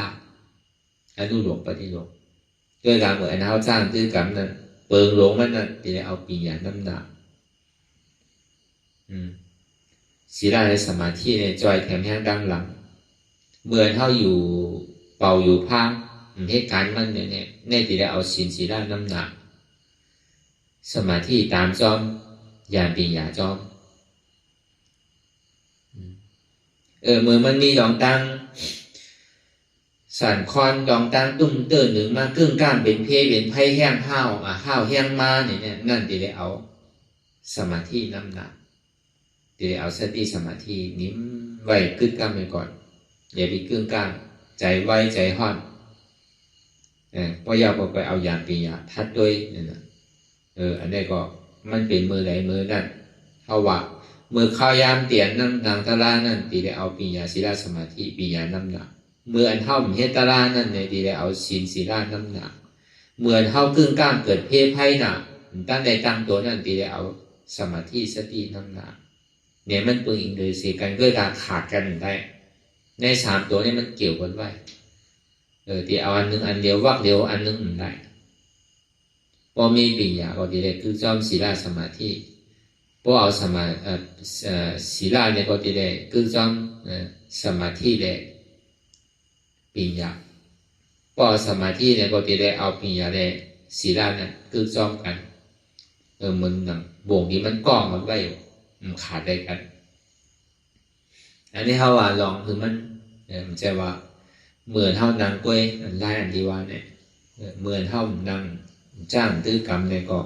อนุโลมปฏิโลมด้วยการเหมือนเขาสร้างด้วยกันนั้นเปิงหลงมันนั่นจะได้เอาปิญญาน้ำหนักศีลในสมาธิในจอยแถมแห้งดังหลังเมื่อเขาอยู่เป่าอยู่พังเหตุการณ์มันเนี่ยจะได้เอาศีลศีลน้ำหนักสมาธิตามจอมญาณปิญญาจอมเมื่อมันมีดองตั้งสันคอนดองตั้งตุ้มเตือนหนึ่งมากึ่งก้ามเป็นเพเป็นไพ่แห้งห้าวแห้งมาเนี่ยนั่นจะได้เอาสมาธิน้ำหนักจะได้เอาสติสมาธินิ้มไว้กึ่งก้ามไปก่อนอย่าไปกึ่งก้ามใจไว้ใจห่อนเพราะอยากไปเอาญาณปิญญาทัดด้วยนี่นะอันนี้ก็มันเป็นมือไหนมือนั่นเขาว่ามือข้าวยามเตียนนั่งนางตะลานั่นตีได้เอาปิญญาศีลสมาธิปิญญาน้ำหนักมืออันเท่าเฮตตะลานั่นเนี่ยตีได้เอาศีลศีลน้ำหนัก เหมือนเฮากึ่งกลางเกิดเพศไพ่น่ะตั้งแต่ตั้งตัวนั่นตีได้เอาสมาธิสตินั่นน่ะเนี่ยมันตัวอิงโดยสิกันก็การขาดกันได้ใน3ตัวนี้มันเกี่ยวกันไว้ที่เอาอันนึงอันเดียววักเดียวอันนึงได้พอมีปัญญาก็ดีเลยคือจอมศีลสมาธิพอเอาศีลเนี่ยก็ดีเลยคือจอมสมาธิเลยปัญญาพอสมาธิเนี่ยก็ดีเลยเอาปัญญาเลยศีลเนี่ยคือจอมกันมันหนังบ่วงนี้มันก้องมันไว้ขาดได้กันอันนี้เขาว่าลองคือมันมันจะว่าเหมือนเท่านางกล้วยอันไล่อันที่ว่าเนี่ยเหมือนเท่านางจ้างตื้อกรรมเนี่ยก็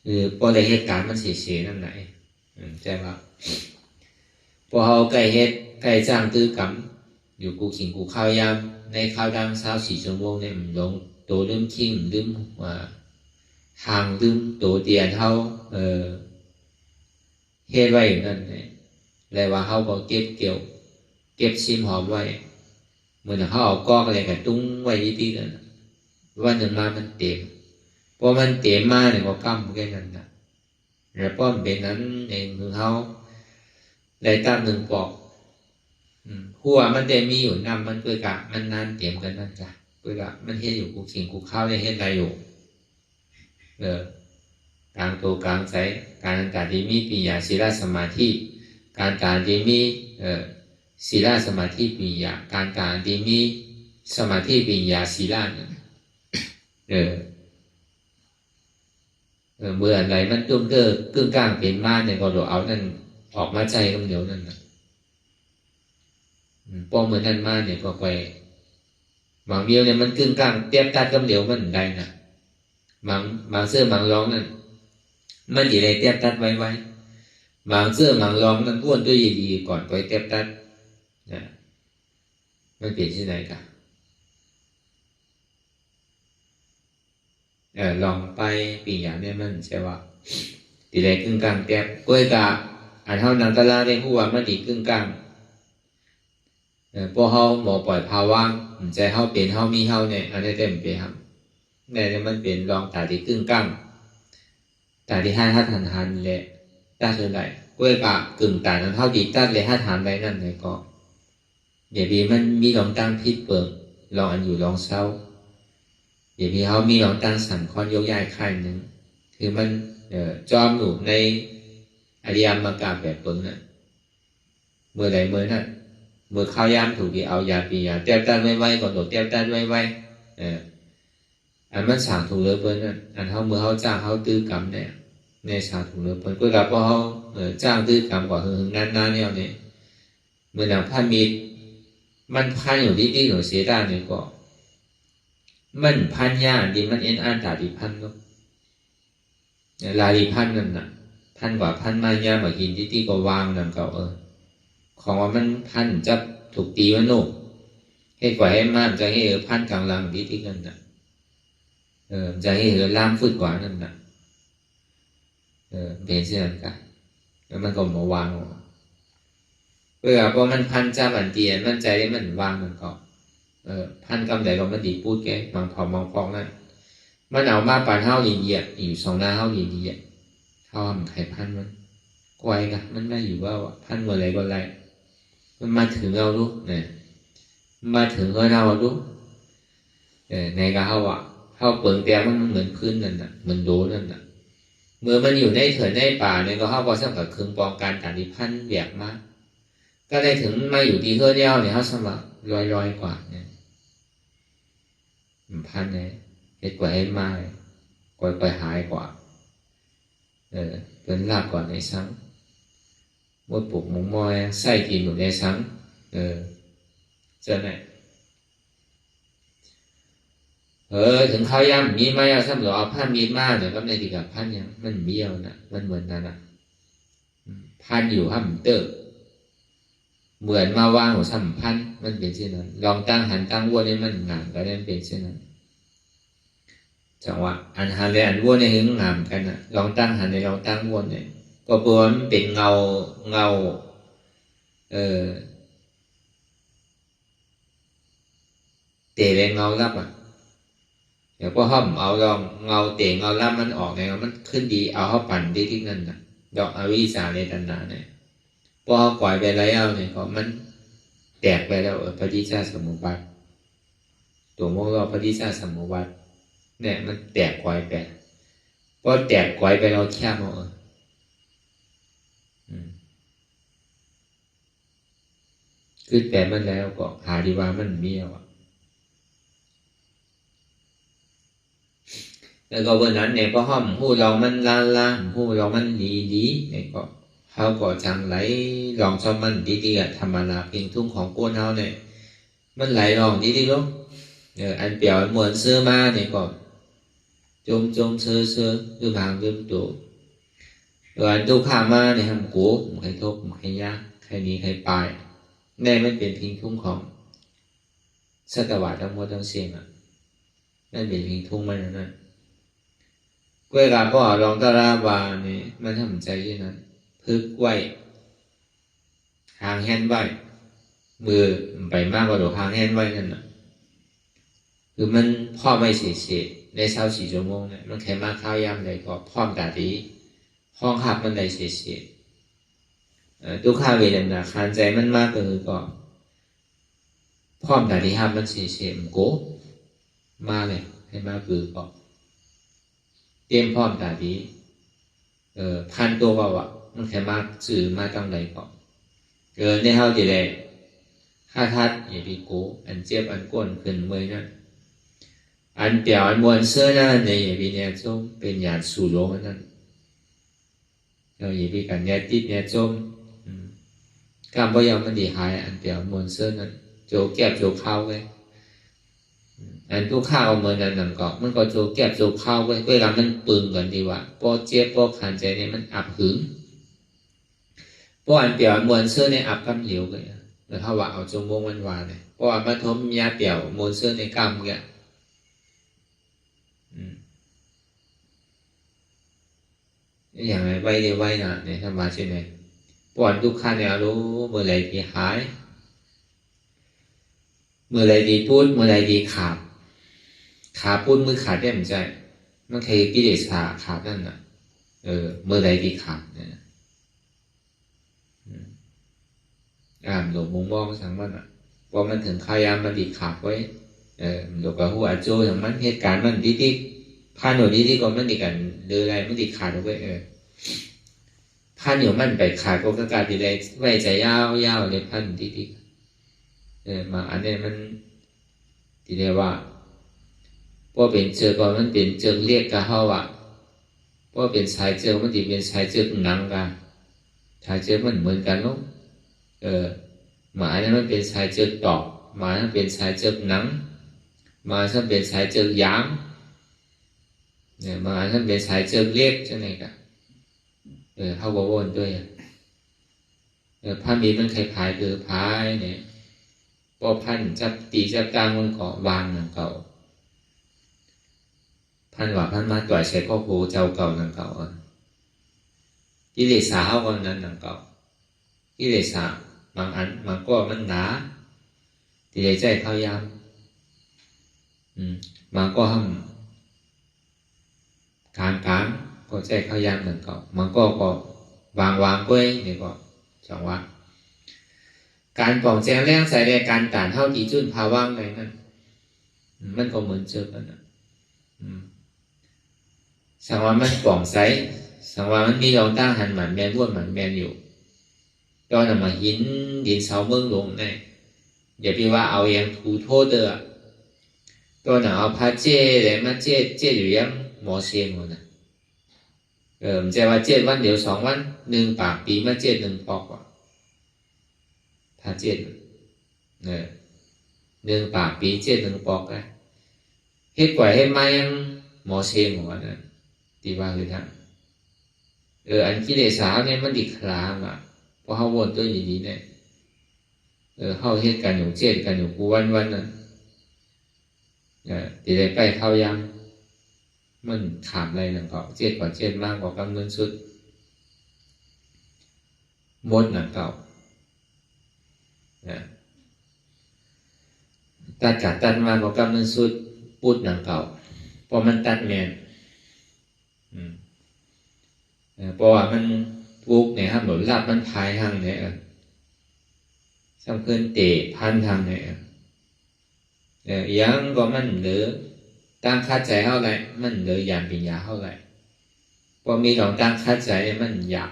คือพอได้เหตุการณ์มันเสียนั่นไหนใช่ป่ะพอเขาใกล้เหตุใกล้จ้างตื้อกรรมอยู่กูขิงกูข้าวยามในข้าวดัง24 ชั่วโมงเนี่ยมันลงตัวลืมขิงลืมว่าทางลืมตัวเตียนเขาเฮ็ดไว้นั่นเนี่ยเลยว่าเขาก็เก็บซิมหอมไว้เหมือนเขาเอากอกอะไรกับตุ้งไว้ที่นั่นวันหนึ่งมามันเต็มพอมันเต็มมาเนี่ยก็กั้มแค่นั้นนะแล้วป้อมเป็นนั้นเองคือเขาได้ตั้ง1 ปอกหัวมันได้มีอยู่นำมันเพื่อกะมันนานเต็มกันนั่นจ้ะเพื่อกะมันเฮ็ดอยู่กูขิงกูข้าวได้เฮ็ดอะไรอยู่กลางตัวกลางใจการที่มีปัญญาศีลสมาธิการที่มีศีลสมาธิปัญญาการที่มีสมาธิปัญญาศีลเนี่ยเมื่ออะไรมันตุ้มเก้อกึ่งกลางเป็นมาเนี่ยก็เราเอานั่นออกมาใจกันเดี๋ยวนั่นนะพอเหมือนนั่นมาเนี่ยก็ไปบางเดียวเนี่ยมันกึ่งกลางเตี้ยตัดกันเดี๋ยวมันได้นะบางเสื้อบางร้องนั่นมันอยู่ในเตี้ยตัดไว้บางเสื้อบางร้องนั่นอ้วนด้วยดีก่อนไปเตี้ยตัดนะมันเปลี่ยนที่ไหนกันลองไปปีอย่างนี้มันใช่ว่าตีเลยกึ่งกลางเตี้ยกล้วยกะอันเท่านั้นตะลาได้หัวมันดีกึ่งกลางพวกเขาหมอปล่อยภาวะใจเขาเปลี่ยนเขามีเขาเนี่ยอันนี้เต็มเปลี่ยนครับเนี่ยมันเปลี่ยนลองตาที่กึ่งกลางตาที่5 ทันเลยตัดเลยกล้วยกะกึ่งตานั้นเท่าดีตัดเลย5 ทันไรนั่นเลยก็เดี๋ยวนี้มันมีลองตั้งพิษเปิงลองอันอยู่ลองเศร้าเดี๋ยวนี้เขามีลองตั้งสันคอนยกย้ายค่ายหนึ่งคือมันจอมอยู่ในอริยมรรคแบบตนน่ะเมื่อใดเมื่อนั้นเมื่อข้าวยามถูกที่เอายาปียาเตี้ยตันไว้ก่อนโดดเตี้ยตันไว้อันมันสางถูกเลยเปิ้ลนั่นอันเขาเมื่อเขาจ้างเขาตื้อกรรมเนี่ยในสางถูกเลยเปิ้ลก็กับพอเขาจ้างตื้อกรรมกว่าหึงนานเนี่ยเนี่ยเมื่อหนังพันมีมันพันอยู่ที่หนูเสียได้เนี่ยก็มันพันยาดีมันอันตาดีพันก็ลาดีพันนั่นน่ะพันกว่าพันมายามากินที่ก็วางนั่นก็ของว่ามันพันจะถูกตีมันโน่ให้กว่าให้มากจะให้พันกลางหลังที่กันน่ะจะให้ล่ามฟื้นกว่านั่นน่ะเป็นเช่นนั้นกันแล้วมันก็มาวางเพื่อพอมันพันจ้าบันเตียนมันใจได้มันวางมันก็พันกำใดก็มันดีพูดแกบางพองนั่นมันเอามาปานเท้าเหยียดอยู่2 หน้าเท้าเหยียดเท้ามันไข่พันมันกวยกันมันไม่อยู่ว่าพันอะไรก็ไรมันมาถึงเราลูกเนี่ยมาถึงเราลูกในกะเขาอ่ะเขาเปิงแต่มันเหมือนพื้นนั่นน่ะเหมือนโดนั่นน่ะเมื่อมันอยู่ในเถิดในป่าเนี่ยก็เขาก็สร้างกับเครื่องปองการตัดดิพันแบกมาก็ได้ถึงมาอยู่ที่เฮือเดียวเนี่ยเขาสมัครลอยกว่าเนี่ยพันเนี่ยเห็ดกว่าเห็ดมาก่อยไปหายกว่าเป็นลาบก่อนในสังมดปลุกมุงมอยไส้กินอยู่ในสังเจอไหนถึงข้าวยำมีไหมเอาซ้ำหรอเอาพันมีมากเนี่ยก็ในที่กับพันยังมันเบี้ยวนะมันเหมือนนั่นนะพันอยู่ห้ามเตอร์เหมือนมาวางหัวสัมพันธ์มันเป็นเช่นนั้นลองตั้งหันตั้งวัวนี่มันงามก็ได้เป็นเช่นนั้นจังหวะอันหันเลยอันวัวเนี่ยถึงงามกันนะลองตั้งหันในลองตั้งวัวเนี่ยก็เพราะมันเป็นเงาเตะแรงเงาลับ เดี๋ยวพอห้อมเอาลองเงาเต่งเงาล่ำมันออกเนี่ยมันขึ้นดีเอาเข้าปั่นได้ที่นั่นนะดอกอวิสาในตัณหาเนี่ยพอปล่อยไปแล้วเนี่ยก็มันแตกไปแล้วปฏิจจสมุปบาทตัวโมกเราปฏิจจสมุปบาทเนี่ยมันแตกปล่อยไปพอแตกปล่อยไปเราแค่มาคือแต่มันแล้วก็หาดีว่ามันมีอ่ะแล้วก็วันนั้นเนี่ยพอห้อมหูเรามันลาหูเรามันดีเนี่ยก็เขาก็จังไหลลองชอบมันดีๆธรรมนาเพียงทุ่งของก้นเขาเนี่ยมันไหลลองดีๆลูกอันเปลี่ยวมวนเสื้อมาเนี่ยก็จมเสื้อดูบางดูตัวอันตู้ข้ามาเนี่ยทำกูใครทุกใครยากใครนี้ใครปลายแน่มันเป็นเพียงทุ่งของสัตวะทั้งหมดทั้งเสียงนั่นเป็นเพียงทุ่งมันนั่นกล้วยกาก็ลองตาราบาเนี่ยมันทำใจที่นั้นพึกไว้หางแห้นไว้มือไปมากกว่าหรือหางแห้นไว้นั่นน่ะคือมันพ่อไม่เสียใน24 ชั่วโมงเนี่ยมันแค่มาข้าวยำใดก็พร้อมตาดีห้องหับมันได้เสียทุกข้าเวทนาคานใจมันมากก็พร้อมตาดีหับมันเสียมันโกมาเลยให้มาคือก็เตรียมพร้อมตาดีพันตัวว่ามันแค่มาสื่อมาตั้งใดก็ในเฮาดีเลยค่าทัดอย่าไปโกอันเจ็บอันก้นขึ้นเมื่อยนั่นอันเปียวอันมวนเสื้อนั่นในอย่าไปเนี่ยจมเป็นหยาดสู่โลกนั่นเราอย่าไปกันเนี่ยติดเนี่ยจมการพยายามมันดีหายอันเปียวมวนเสื้อนั่นโจแก็บโจเข้าไว้อันตู้ข้าวเมื่อนั้นนั่นก็มันก็โจแก็บโจเข้าไว้เวลามันปึงกันดีว่าพอเจ็บพอขันใจเนี่ยมันอับหึงพออันเปียวมวนเสื้อในอับกำเหลียวเลยแล้วถ้าว่าเอาจงวงวันวานเนี่ยพออันมาทมยาเปียวมวนเสื้อในกำเงี้ยอย่างไรไว้ได้ไว้นะเนี่ยทำมาใช่ไหมปอนทุกขั้นเนี่ยรู้เมื่อไรดีหายเมื่อไรดีพูดเมื่อไรดีขาพูดมือขาดได้เหมือนใจมันเคยกิเลสขาดนั่นน่ะเมื่อไรดีขาดเนี่ยหลวงมุงมองสังมันอ่ะพอมันถึงขายามมันดีขาดไว้หลวงกับหัวโจอย่างมันเหตุการณ์มันดีพาหนูดีก็มันดีกันเดืออะไรมันดีขาดเอาไว้พาหนูมันไปขาดก็กการดีเลยไว้ใจยาวเลยพันดีมาอันนี้มันทีเดียวว่าพอเป็นเจอก็มันเป็นเจอเรียกกันเขาว่าพอเป็นสายเจอมันดีเป็นสายเจอหนังกันสายเจอมันเหมือนกันลูกหมาเนี่ยมันเป็นสายเจอตอกหมาเนี่ยเป็นสายเจอหนังหมาถ้าเป็นสายเจอยางเนี่ยหมาถ้าเป็นสายเจอเรียกใช่ไหมกันเขาบอกวนด้วยพามีมันใครพายคือพายเนี่ยพอพันจับตีจับกลางมันก็วางหนังเก่าพันว่าพันมาต่อยใช้พ่อครูเจ้าเก่าหนังเก่ากิเลสเขาก็นั้นหนังเก่ากิเลสบางอันมันก็มันหนาที่ใจเขายามมันก็ห้ามการก็ใจเขายามหนังเก่ามันก็วางไว้นี่ก็จังว่าการปล่องแจงแรงใส่ในการต่านเท่าที่จุนภาวะอะไรนั่นมันก็เหมือนเจอกันนะสังว่ามันปล่องใสสังว่ามันมีรองตั้งหันหมันแมนบ้วนหมันแมนอยู่ตอนนั้นมาหินดินเสาเมืองลงเนี่ยอย่าไปว่าเอาอย่างถูโทษเด้อตอนนั้นเอาพระเจ้เลยมาเจ้อยู่ยังหมอเชียงนะมันจะว่าเจ้วันเดียว2 วัน1 ปากปีมาเจ้1 ปอกว่าพระเจ้1 ปากปีเจ้1 ปอกนะเฮ็ดกว่าให้มายังหมอเชียงหัวนั่นตีว่าคือทั้งอันกิเลสเนี่ยมันดิคลามอ่ะพอเขาวนตัวอย่างนี้เนี่ยเข้าเฮ็ดกันอยู่เจ็ดกันอยู่กูวันนั่นตีได้ไปเข้ายังมันขามอะไรหนังเก่าเจ็ดกว่าเจ็ดมากกว่ากำเนิดสุดมดหนังเก่าตัดมากกว่ากำเนิดสุดปุดหนังเก่า พอมันตัดแมนเพราะว่ามันปุกเนี่ยครับหมดรับมันพายทางเนี่ยสำคัญเตะพันทางเนี่ยยังก็มันเหลือตั้งค่าใจเท่าไรมันเหลืออย่างปัญญาเท่าไรพอมีหลงตั้งค่าใจมันอยาก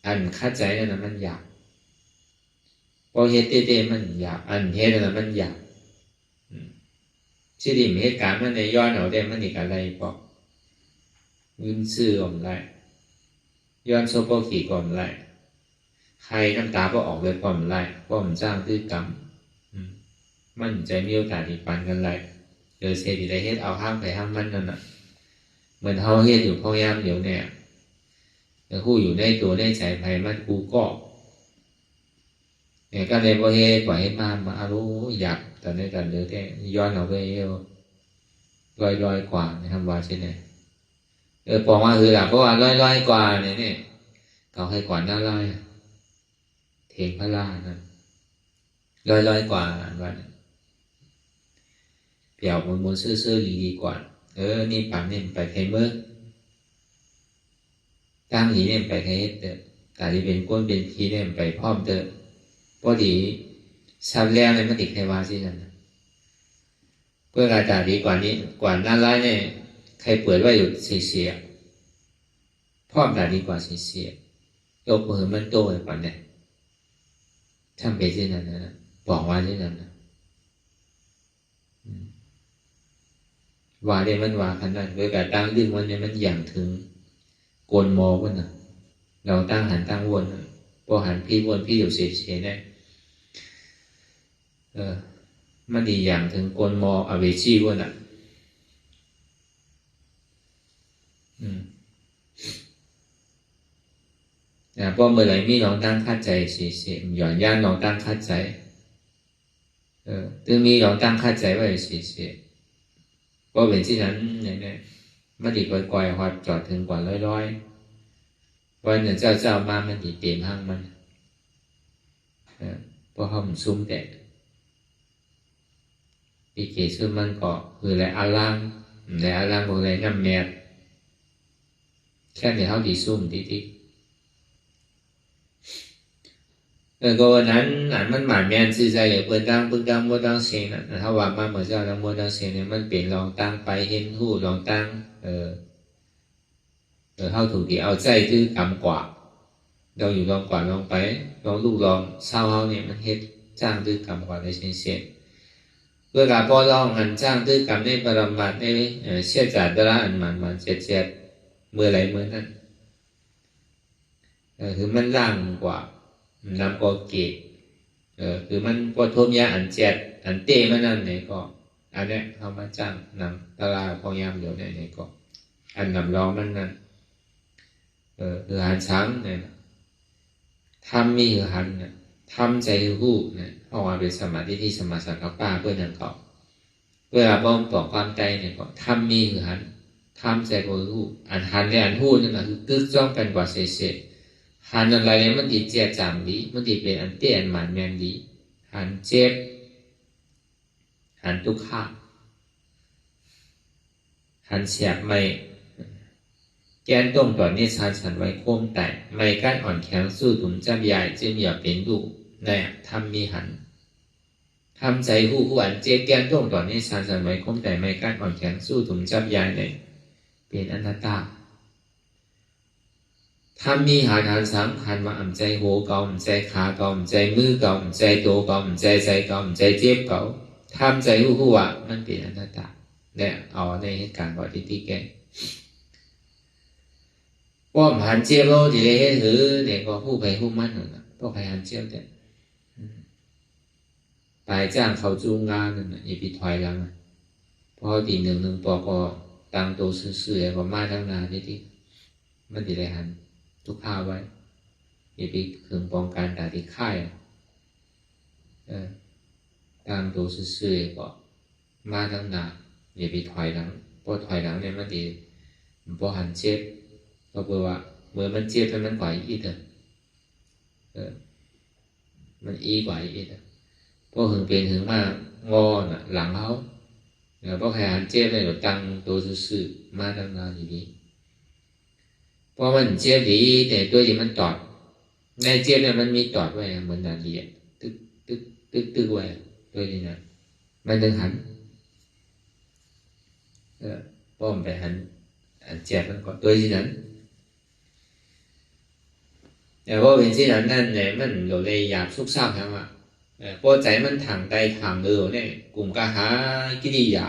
อันค่าใจนั่นนะมันอยากพอเฮ็ดเต้มันอยากอันเฮ็ดนั่นนะมันอยากที่ดิมเหตุการณ์มันในย้อนเอาได้มันอีกอะไรบอกยืนซื่อก่อนไรย้อนโซโปขี่ก่อนไรใครน้ำตาก็ออกเลยก่อนไรก็มันจ้างคือกรรมมันใจมีโอกาสที่ปันกันไรเจอเศษที่ได้เฮ็ดเอาห้ามไปห้ามมันนั่นน่ะเหมือนเขาเฮ็ดอยู่พยายามเดี๋ยวเนี่ยแต่คู่อยู่ในตัวในใจภัยมันกูก็เนี่ยก็เลยพอเฮ็ดปล่อยให้มารู้อยากแต่ในแต่เดือดแค่ย้อนเอาไปลอยกว่าในทำว่าใช่ไหมบอกว่าคือหลักเพราะว่าลอยกว่าเนี่ยเขาให้ก่อนหน้าลอยเทงพระรานั่นลอยกว่าวันเปี่ยวมนซื่อดีกว่านี่ปั่นเนี่ยไปไทเมื่อตั้งหนีเนี่ยไปไทเฮ็ดแต่ที่เป็นก้นเป็นพีเนี่ยไปพร้อมพอดีซับแรงเลยมันติดไทวาสินั่นเพื่ออาจารย์ดีกว่านี้กว่าหน้าร้ายเนี่ยใครเปิดไว้อยู่เสียพร้อมแต่ดีกว่าเสียยกมือมันโตไปก่อนเนี่ยทำไปที่นั่นนะบอกว่าที่นั่นนะว่าเนี่ยมันว่าขนาดเวลาตั้งดึงวันเนี่ยมันอย่างถึงโกนมอวันน่ะเราตั้งหันตั้งวนพอหันพี่วนพี่อยู่เสียเนี่ยมันดีอย่างถึงโกนมออเวจีวันน่ะเพราะเมื่อไหร่มีน้องตั้งคาดใจเสียหย่อนย่านน้องตั้งคาดใจถึงมีน้องตั้งคาดใจว่าเสียเพราะเป็นที่นั้นเนี่ยมันดีก่อยๆหอดจอดถึงกว่าร้อยวันหนึ่งเจ้ามามันดีเต็มห้างมันเพราะเขามันซุ่มแต่ปีเกซึ่งมันก็คืออะไรอาลังของอะไรน้ำแมบแค่ในเขาดีซุ่มทีก็วันนั้นมันหมายแมนซื่อใจอย่าเปิดดังมัวดังเสียงนะถ้าว่ามาเหมือนเจ้าดังมัวดังเสียงเนี่ยมันเปลี่ยนลองตั้งไปเห็นหูลองตั้งเข้าถูกที่เอาใจคือกำกว่าเราอยู่ลองกว่าลองไปลองลูกลองเศร้าเขาเนี่ยมันเฮ็ดจ้างคือกำกว่าในเสียงเวลาพอลองอันจ้างคือกำในปรมัตถ์ในเชี่ยจัดดละอันมันเจ็ดเมื่อไรเมื่อนั้นคือมันล่างกว่านำก็เกตคือมันก็ทมยาอันเจ็ดอันเต้มันนั่นเนี่ยก็อันเนี้ยเขามาจ้างนำตลาดพยายามเดี๋ยวเนี่ยก็อันนำร้องมันนั่นคือหันช้างเนี่ยทำมีคือหันเนี่ยทำใจคือหู้เนี่ยเพราะว่าเป็นสมาธิที่สมาสังกัปปะเพื่อนนั่นก็เวลาบ้องบอกความใจเนี่ยก็ทำมีคือหันทำใจคือหู้อันหันเนี่ยอันหู้นั่นนะคือกึกจ้องกันกว่าเสียหันอะไรเนี่ยมันดีเจียจามดีมันดีเป็นอันเตี้ยอันหมันแมนดีหันเจ็บหันทุกข์หันเสียบไม่แกนตรงต่อเนชานฉันไว้โค้งแต่ไม่กั้นอ่อนแข็งสู้ถุนจำใหญ่จึงอย่าเป็นดุเนี่ยทำมีหันทำใจหู้อันเจ็บแกนตรงต่อเนชานฉันไว้โค้งแต่ไม่กั้นอ่อนแข็งสู้ถุนจำใหญ่เนี่ยเป็นอนัตตาทำมีหันสังหันมาอ่ำใจหัวเก่าอ่ำใจขาเก่าอ่ำใจมือเก่าอ่ำใจตัวเก่าอ่ำใจเก่าอ่ำใจเจ็บเก่าทำใจหู้ว่ามันเป็นอนัตตาเนี่ยเอาในเหตุการณ์ก่อนที่แกป้อมหันเจี๊ยบเราที่ได้เห็นถือเนี่ยก็หู้ไปหู้มันหนึ่งนะป้อมไปหันเจี๊ยบเนี่ยไปจ้างเขาจูงงานนั่นอย่าไปถอยหลังพอตีหนึ่งปอก็ตั้งตัวซื่อๆก็มาทั้งนาที่มันที่ได้หันทุกข้าวไว้อย่าไปถึงป้องกันแต่ที่ค่ายตั้งตัวซื่อๆก็มาทั้งนาอย่าไปถอยหลังพอถอยหลังเนี่ยมันดีพอหันเจี๊ยบก็แปลว่าเมื่อมันเจ็บแล้วมันกว่าอีกมันอีกว่าอีกพอหึงเป็นหึงมากงอน่ะหลังเขา เพราะใครหันเจ็บเนี่ยเราตั้งตัวซื่อๆมาตั้งนานอยู่ดีเพราะมันเจ็บดีแต่ตัวที่มันตอดในเจ็บเนี่ยมันมีตอดไว้เหมือนนาฬิกาตึกตึกตึกตึกไว้ตัวนี้นะมันดึงหันป้อมไปหันเจ็บมันก่อนตัวที่นั้นแต่ว่าเป็นที่นั้นนั่นเนี่ยมันเราเลยอยากซุกซ่าครับว่าพอใจมันถังใดถังเดียวเนี่ยกลุ่มก็หากิริยา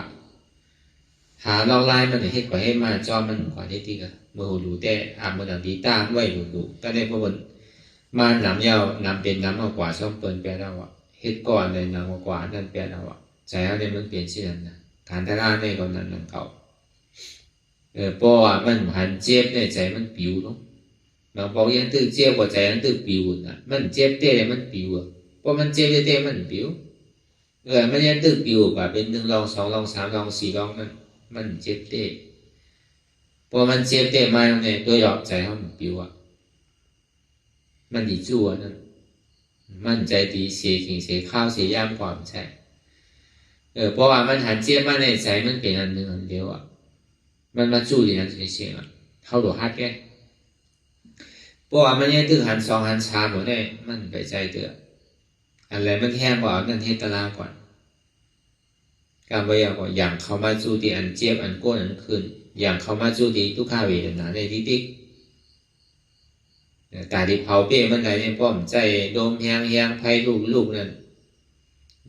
หาเราไล่มันให้กว่าให้มาจอมันกว่าที่ที่ก็เมื่อหูแต่มันดังดีตาไว้ดูก็ได้เพราะมันมาหนำยาวนำเป็นน้ำมากกว่าช่องเปิลแปลแล้วอ่ะเฮ็ดก่อนเลยน้ำมากกว่านั่นแปลแล้วอ่ะใจเขาเนี่ยมันเปลี่ยนชื่อนั้นนะการทำงานในคนนั้นนั่นเขาเพราะว่ามันหันเจ็บในใจมันปิวเนาะเราบอกยังตื้อเจ็บกว่าใจมันตื้อปิวนะมันเจ็บเต้เลยมันปิวเพราะมันเจ็บเต้มันปิวมันยังตื้อปิวกว่าเป็น1 ลอง 2 ลอง 3 ลอง 4 ลองมันเจ็บเต้พอมันเจ็บเต้มาเนี่ยตัวหยอกใจเขามันปิวอ่ะมันดีจั่วนั่นมันใจดีเสียขิงเสียข้าวเสียย่ำความใช่เพราะว่ามันหันเจ็บมาในใจมันเป็นอันหนึ่งอันเดียวอ่ะมันมาจู่ดีนั่นเฉยๆอ่ะเขาหลวฮัดแกเพราะว่ามันยังตื้อหัน2 หัน 3หมดเนี่ยมันไปใจเตืออะไรมันแห้งกว่านั่นเฮ็ดตารางก่อนการไปอย่างเขามาจู่ดีอันเจ็บอันก้นอันขึ้นอย่างเขามาจู่ดีทุกข้าเวทนาในติ๊กตาที่เผาเป้มันไหนเนี่ยป้อมใจโดมแหงไผ่ลูกนั่น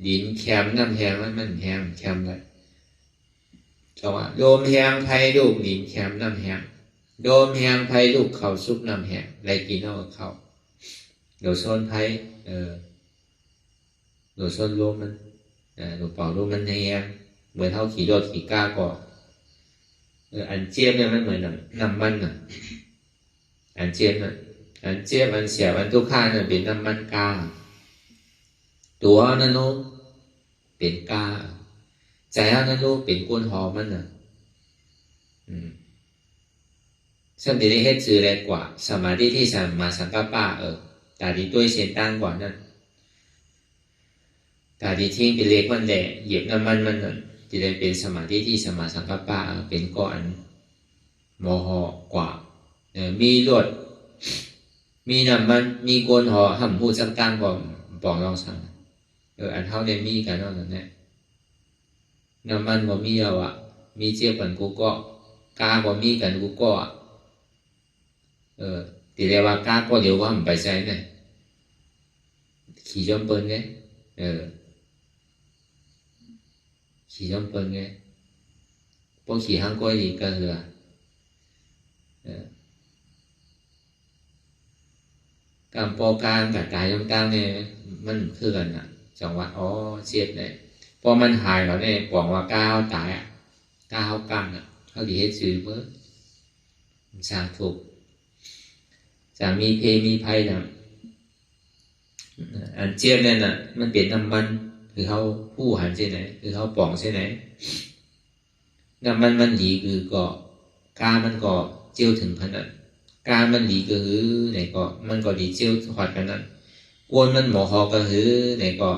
ดินแคมน้ำแหงมันแหงแคมเลยจังหวะโดมแหงไผ่ลูกดินแคมน้ำแหงโดมแหงไผ่ลูกเขาซุกน้ำแหงไรกินเอาเขาโดดโซนไผ่โดดโซนลมมันโดดเป่าลมมันแหงเหมือนเท่าขี่รถขี่ก้าก่ออันเจี๊ยบเนี่ยมันเหมือนน้ำมันอ่ะอันเจี๊ยบน่ะอันเจี๊ยบอันเสียบอันทุกข้าเนี่ยเป็นน้ำมันกาตัวนั่นโน้เป็นกาใจนั่นโน้เป็นก้นหอมมันน่ะซึ่งที่เฮ็ดสื่อแรงกว่าสมาธิที่สัมมาสังกัปปะแต่ที่ตัวเส้นตั้งกว่านั้นแต่ที่ทิ้งไปเล็กมันแดดเหยียบน้ำมันนั่นจะได้เป็นสมาธิที่สัมมาสังกัปปะเป็นก้อนโมหกว่ามีรวดมีน้ำมันมีก้นหอห่ำพูดสักตั้งกว่าบอกลองสั่งอันเท่าเนี่ยมีกันนั่นแหละน้ำมันก็มีเอาอ่ะมีเจี๊ยบกันกูก็กาก็มีกันกูก็ตีเรียกว่ากาก็เดี๋ยวว่ามันไปใช้เนี่ยขี่จอมเปิ้ลไงขี่จอมเปิ้ลไงพวกขี่ห้างก้อยดีก็คือการปอกลางกับกายจอมกลางเนี่ยมันคือกันอ่ะจังหวะเสียดเนี่ยพอมันหายแล้วเนี่ยบอกว่าก้าวตายอ่ะก้าวกันอ่ะเขาดีให้ซื้อเมื่อสร้างถูกจะมีเพมีภัยนะอันเจี๊ยบเนี่ยน่ะมันเป็นน้ำมันคือเขาผู้หันใช่ไหนคือเขาป่องใช่ไหนน้ำมันดีคือก็กามันก็เจียวถึงขนาดกามันดีก็คือไหนก็มันก็ดีเจียวหอดกันนั้นกวนมันหมอหอก็คือไหนก็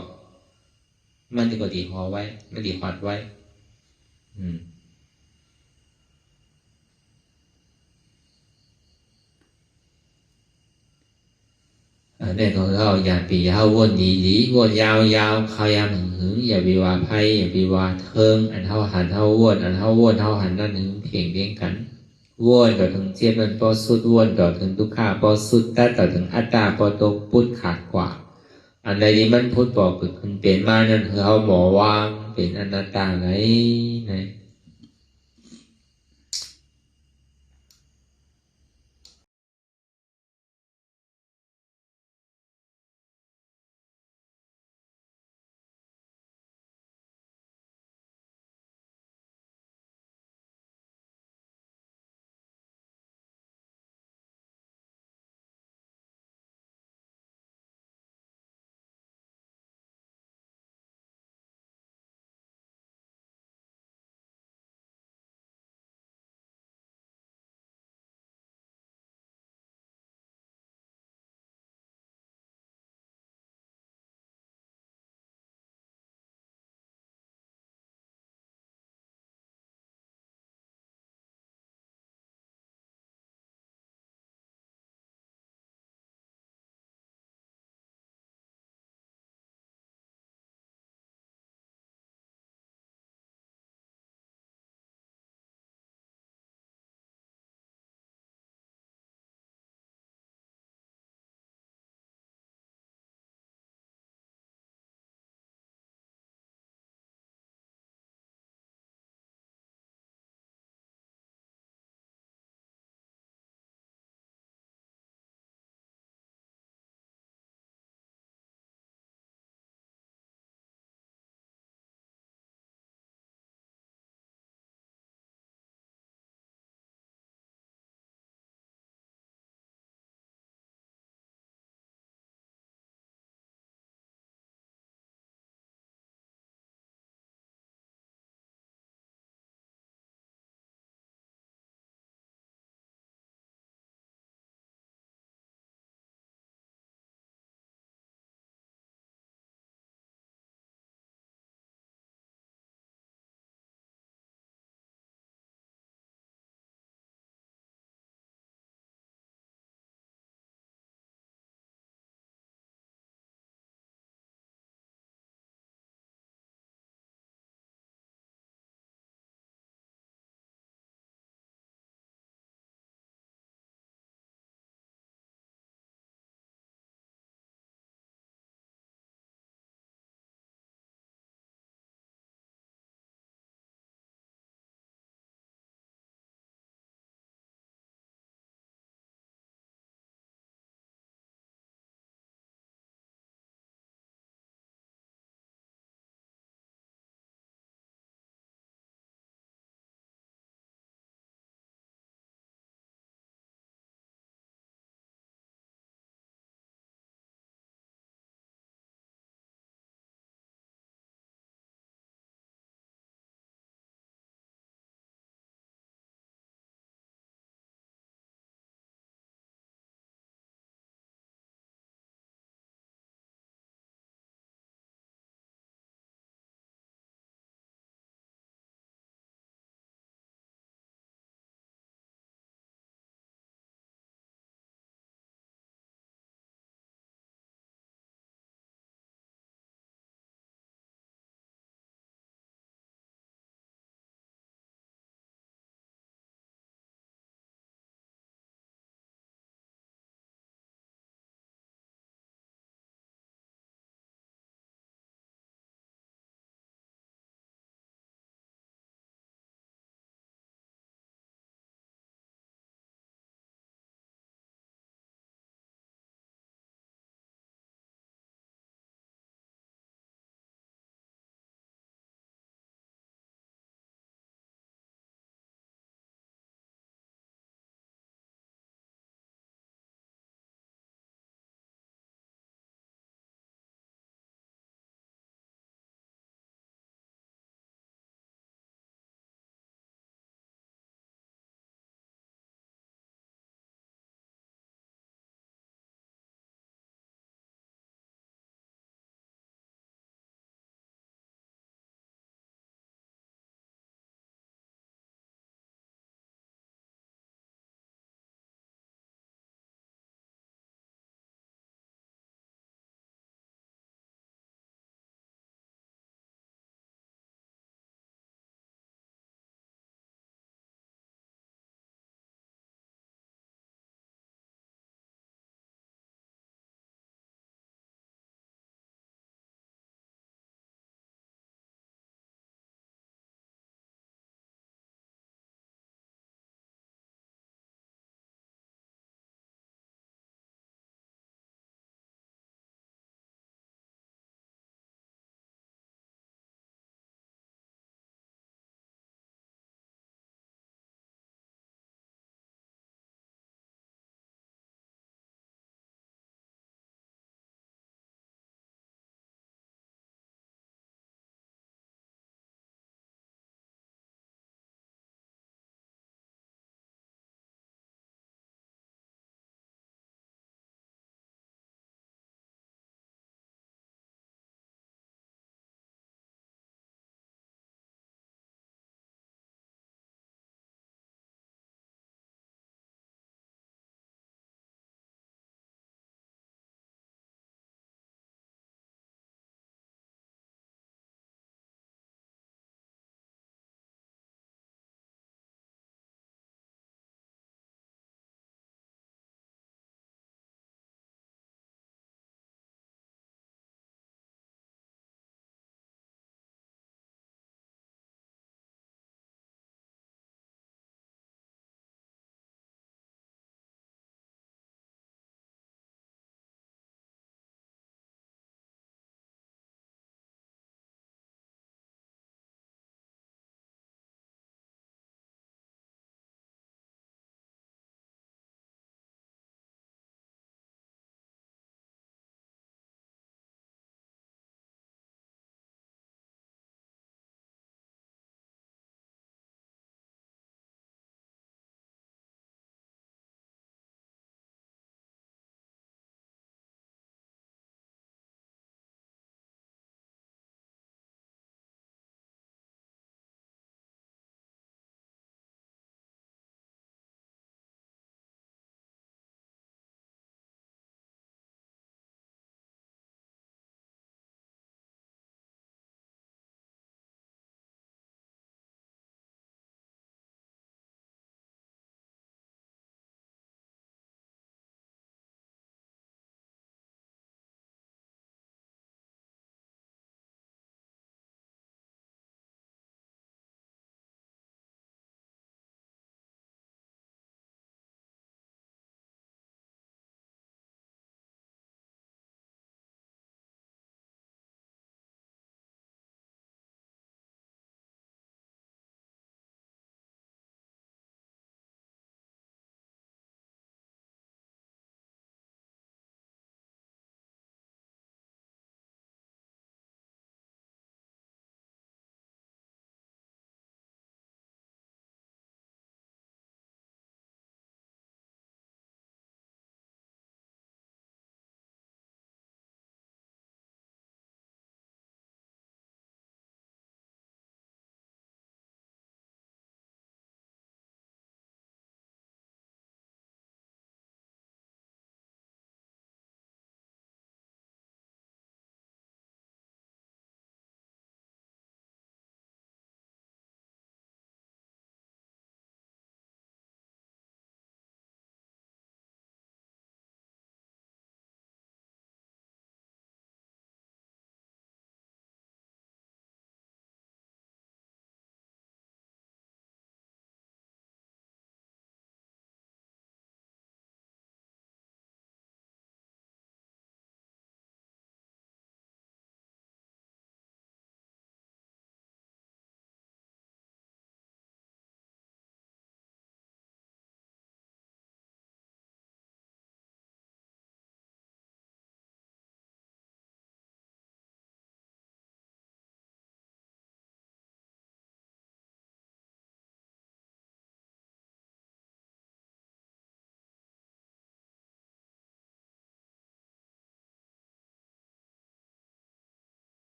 มันก็ดีหอไว้มันดีหอดไว้เนี่ยของเราอย่าปียาววนดีวนยาวเขายามหึงอย่าไปว่าไพ่อย่าไปว่าเทิงอันเท่าหันเท่าวนอันเท่าวนเท่าหันนั่นหนึ่งเพียงเพียงกันวนต่อถึงเทียบมันพอสุดวนต่อถึงทุกข้าพอสุดต่อถึงอัตตาพอตกพุทธขาดกว่าอันใดที่มันพุทธบอกคือคุณเป็นมานั่นคือเขาหมอวางเป็นอนัตตาไหน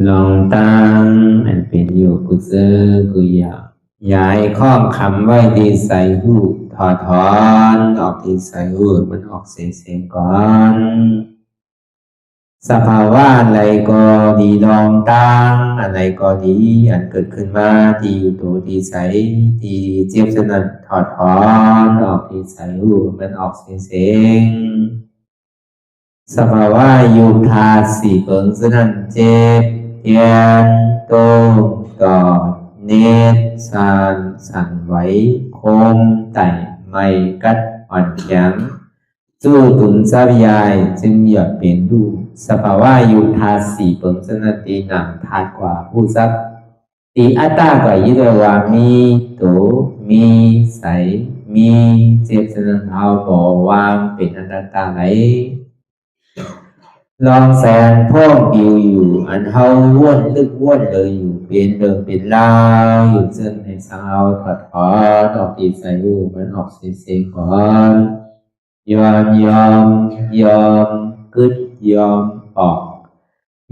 ลองตั้งอันเป็นอยู่กุเซอกุยาย้ายข้องคำไว้ที่ใส่หูถอดถอนออกที่ใส่หูมันออกเสียงก่อนสภาวะอะไรก็ดีลองตั้งอะไรก็ดีอันเกิดขึ้นมาที่อยู่ตัวที่ใส่ที่เจี๊ยบสนั่นถอดถอนออกที่ใส่หูมันออกเสียงสภาวะยุทธาสีเปิงสนั่นเจ็บเทียนโตกอดเนตสั่นไหวโคมไต่ไม่กัดอ่อนแข็งสู้ตุนทรัพยายจึงอยากเป็นดูสภาวะยุทธาสีเปิงสนั่นตีหนังทาดกว่าผู้ทรัพย์ตีอัตตากว่ายึดว่ามีโตมีใสมีเจ็บสนั่นเอาบ่วางเป็นอนัตตาไหลลองแสนพ่องปิวอยู่อันเฮาว่นลึกว่นเลยอยู่เป็นเดิมเป็นลาวอยู่ซึ่งในสาวถอดถอนออกตีใส่หูมันออกเสียงก่อนยอมกึดยอมออก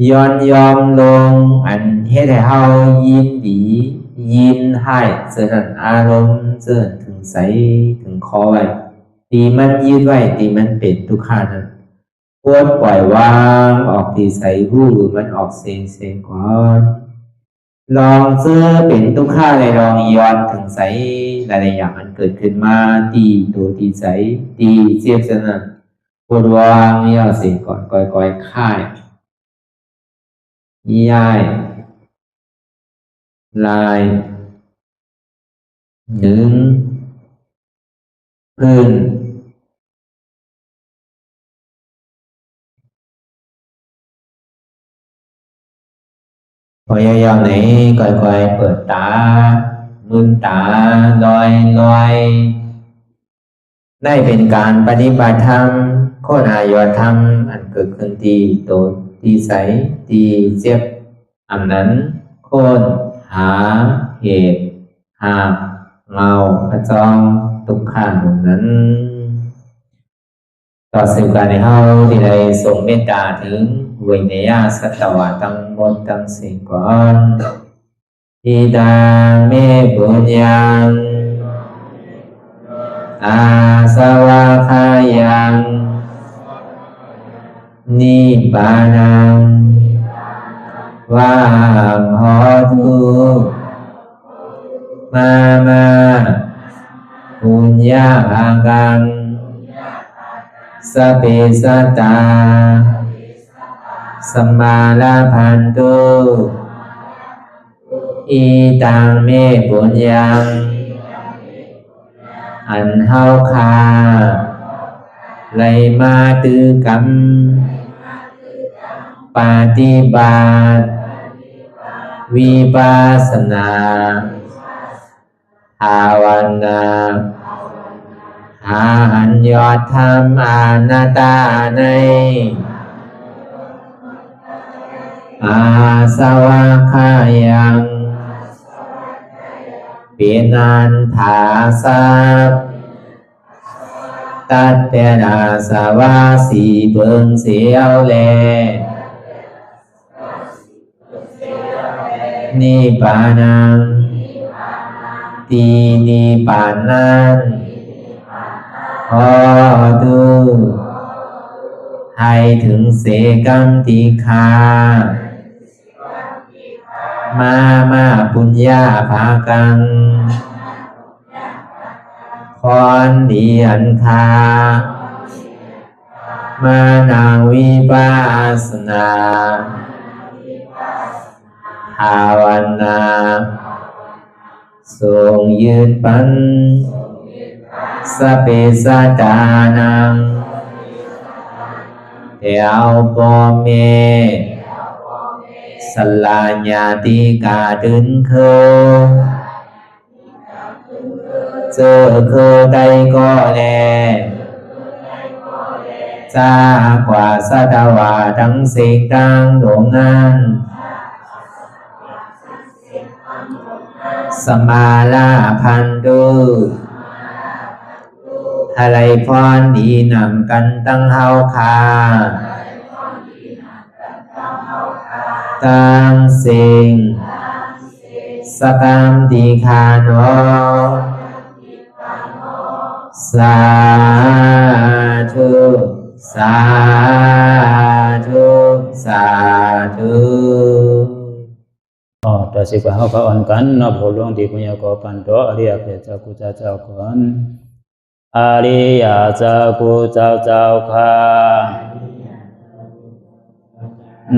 ยอมลงอันเฮ็ดให้เฮายินดียินให้เสื่อมอารมณ์เสื่อมถึงใสถึงคอไว้ตีมันยืดไว้ตีมันเป็นทุกขานั้นควรปล่อยวางออกที่ใส่หูมันออกเสียงก่อนลองเสื้อเป็นทุกข้าเลยลองย้อนถึงใสหลายๆอย่างมันเกิดขึ้นมาตีตัวตีใสตีเจียบสนั่นควรวางย่อเสียงก่อนก่อยค่ายย้ายลายหนึ่งพื้นพยายามไหนก่อยเปิดตามืนตาลอยได้เป็นการปฏิบัติธรรมโคตรอายธรรมอันเกิดขึ้นที่โตที่ใสที่เจ็บอันนั้นโคนหาเหตุหาเงาพระจองทุกขันนั้นต่อสิ่งการในเฮาที่ได้ส่งเมตตาถึงวิเนยสัตวะทั้งหมดทั้งสิ้นก่อนอิดาเมปุญญังอาสวะคายังนิบานังวาหอตุมาปุญญากังสเปสตาสัมมาลาพันตุอีตังเมปุญญังอันเฮาคาไลมาตือกรรมปฏิบัติวิปัสสนาภาวนาหาอันยอดธรรมอนัตตาในอาสวะคายังเปียนันถาสัพตัดเปนาสวะสีเปิงเสียวแลนิพพานังตีนิพพานันขอดูให้ถึงเสกัมติคามาปุญญาภากังพรดีอันคามานังวิปัสสนาภาวนาทรงยืนปันสเปสตานังเอวปอเมสลาญาติกาดึงเคเจอเคได้ก็แลจากว่าสัตวาทั้งสิ่งดังดวงนั้นสมาลาพันตุอะไรพรดีนำกันตั้งเฮาคา ตังสิงสกัมติคาโนสาธุสาธุสาธุ ต่อสิกว่าเขาก็อ่อนกันนับหัวหลวงที่ปุญญาโกปันโตอริยเพียเจ้ากูเจ้าก่อนอริยเจ้ากูเจ้าข้า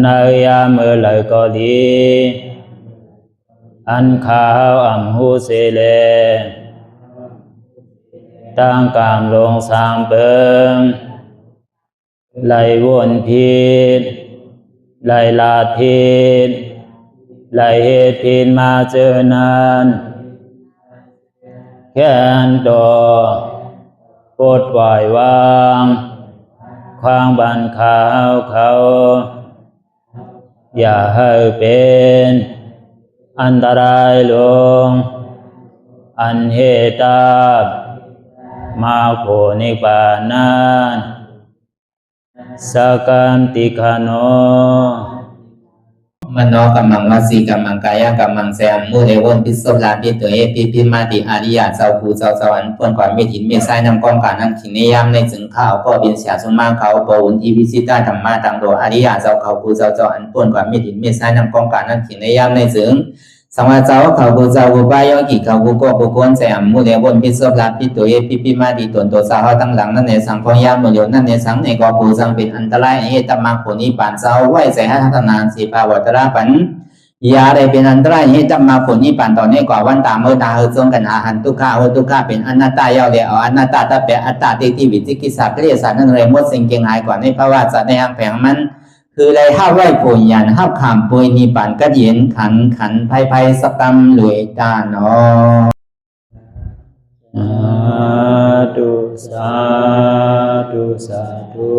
ในยามเมื่อไหร่ก็ดีอันข้าวอ่ำหูเสเลตั้งกามลงสามเปิงไหลวนพิษไหลลาดพิษไหลเหตุพิษมาเจอนานแค้นดอกปดไหววางความบันขาวเขาอย่าให้เป็นอันตรายลงอันเหตุตามาโผนิปานันสกัมติคาโนมโนกัมมังวสีกัมมังกายกัมมังแสมมุเรวนพิศลาปิตัวเอพิมาติอาริยะเจ้าภูเจ้าสวรรค์พ้นความเมตินเมสายนำกองการนั้นขินนิยามในจึงข้าวก็เป็นเสียสมาเขาปวุนทีวิสิตาธรรมะตังโดอาริยะเจ้าเขาภูเจ้าสวรรค์พ้นความเมตินเมสายนำกองการนั้นขินนิยามในจึงสังวาเจ้าเขาภูเจ้าภูบายกิเขาภูก็ภูคนแสมมุเรวนพิศลาปิตัวเอพิมาติตนตัวสาวตั้งหลังนั่นในสังพยามโยนั่นในสังในก็ภูสังเป็นอันตรายเหตุมาผลนิพพานเจ้าไหวใส่ให้ทัศนานสีภาวตระปันยาได้เป็นอันตรายให้จำมาผลนิพพานตอนนี้กว่าวันตามเมื่อตาเฮจงกันอาหันทุกข้าทุกข้าเป็นอนัตตาเยาวเดียวอนัตตาตาเปอัตตาที่วิจิกิสาเกลียสานั่นเลยมดสิ่งเก่งหายกว่าในภาวะสัตว์ในห้างแผงมันคือเลยห้าไหวผลยันห้าขามปุยนิพพานก็เย็นขันภัยสกรรมรวยตาเนาะสาธุสาธุ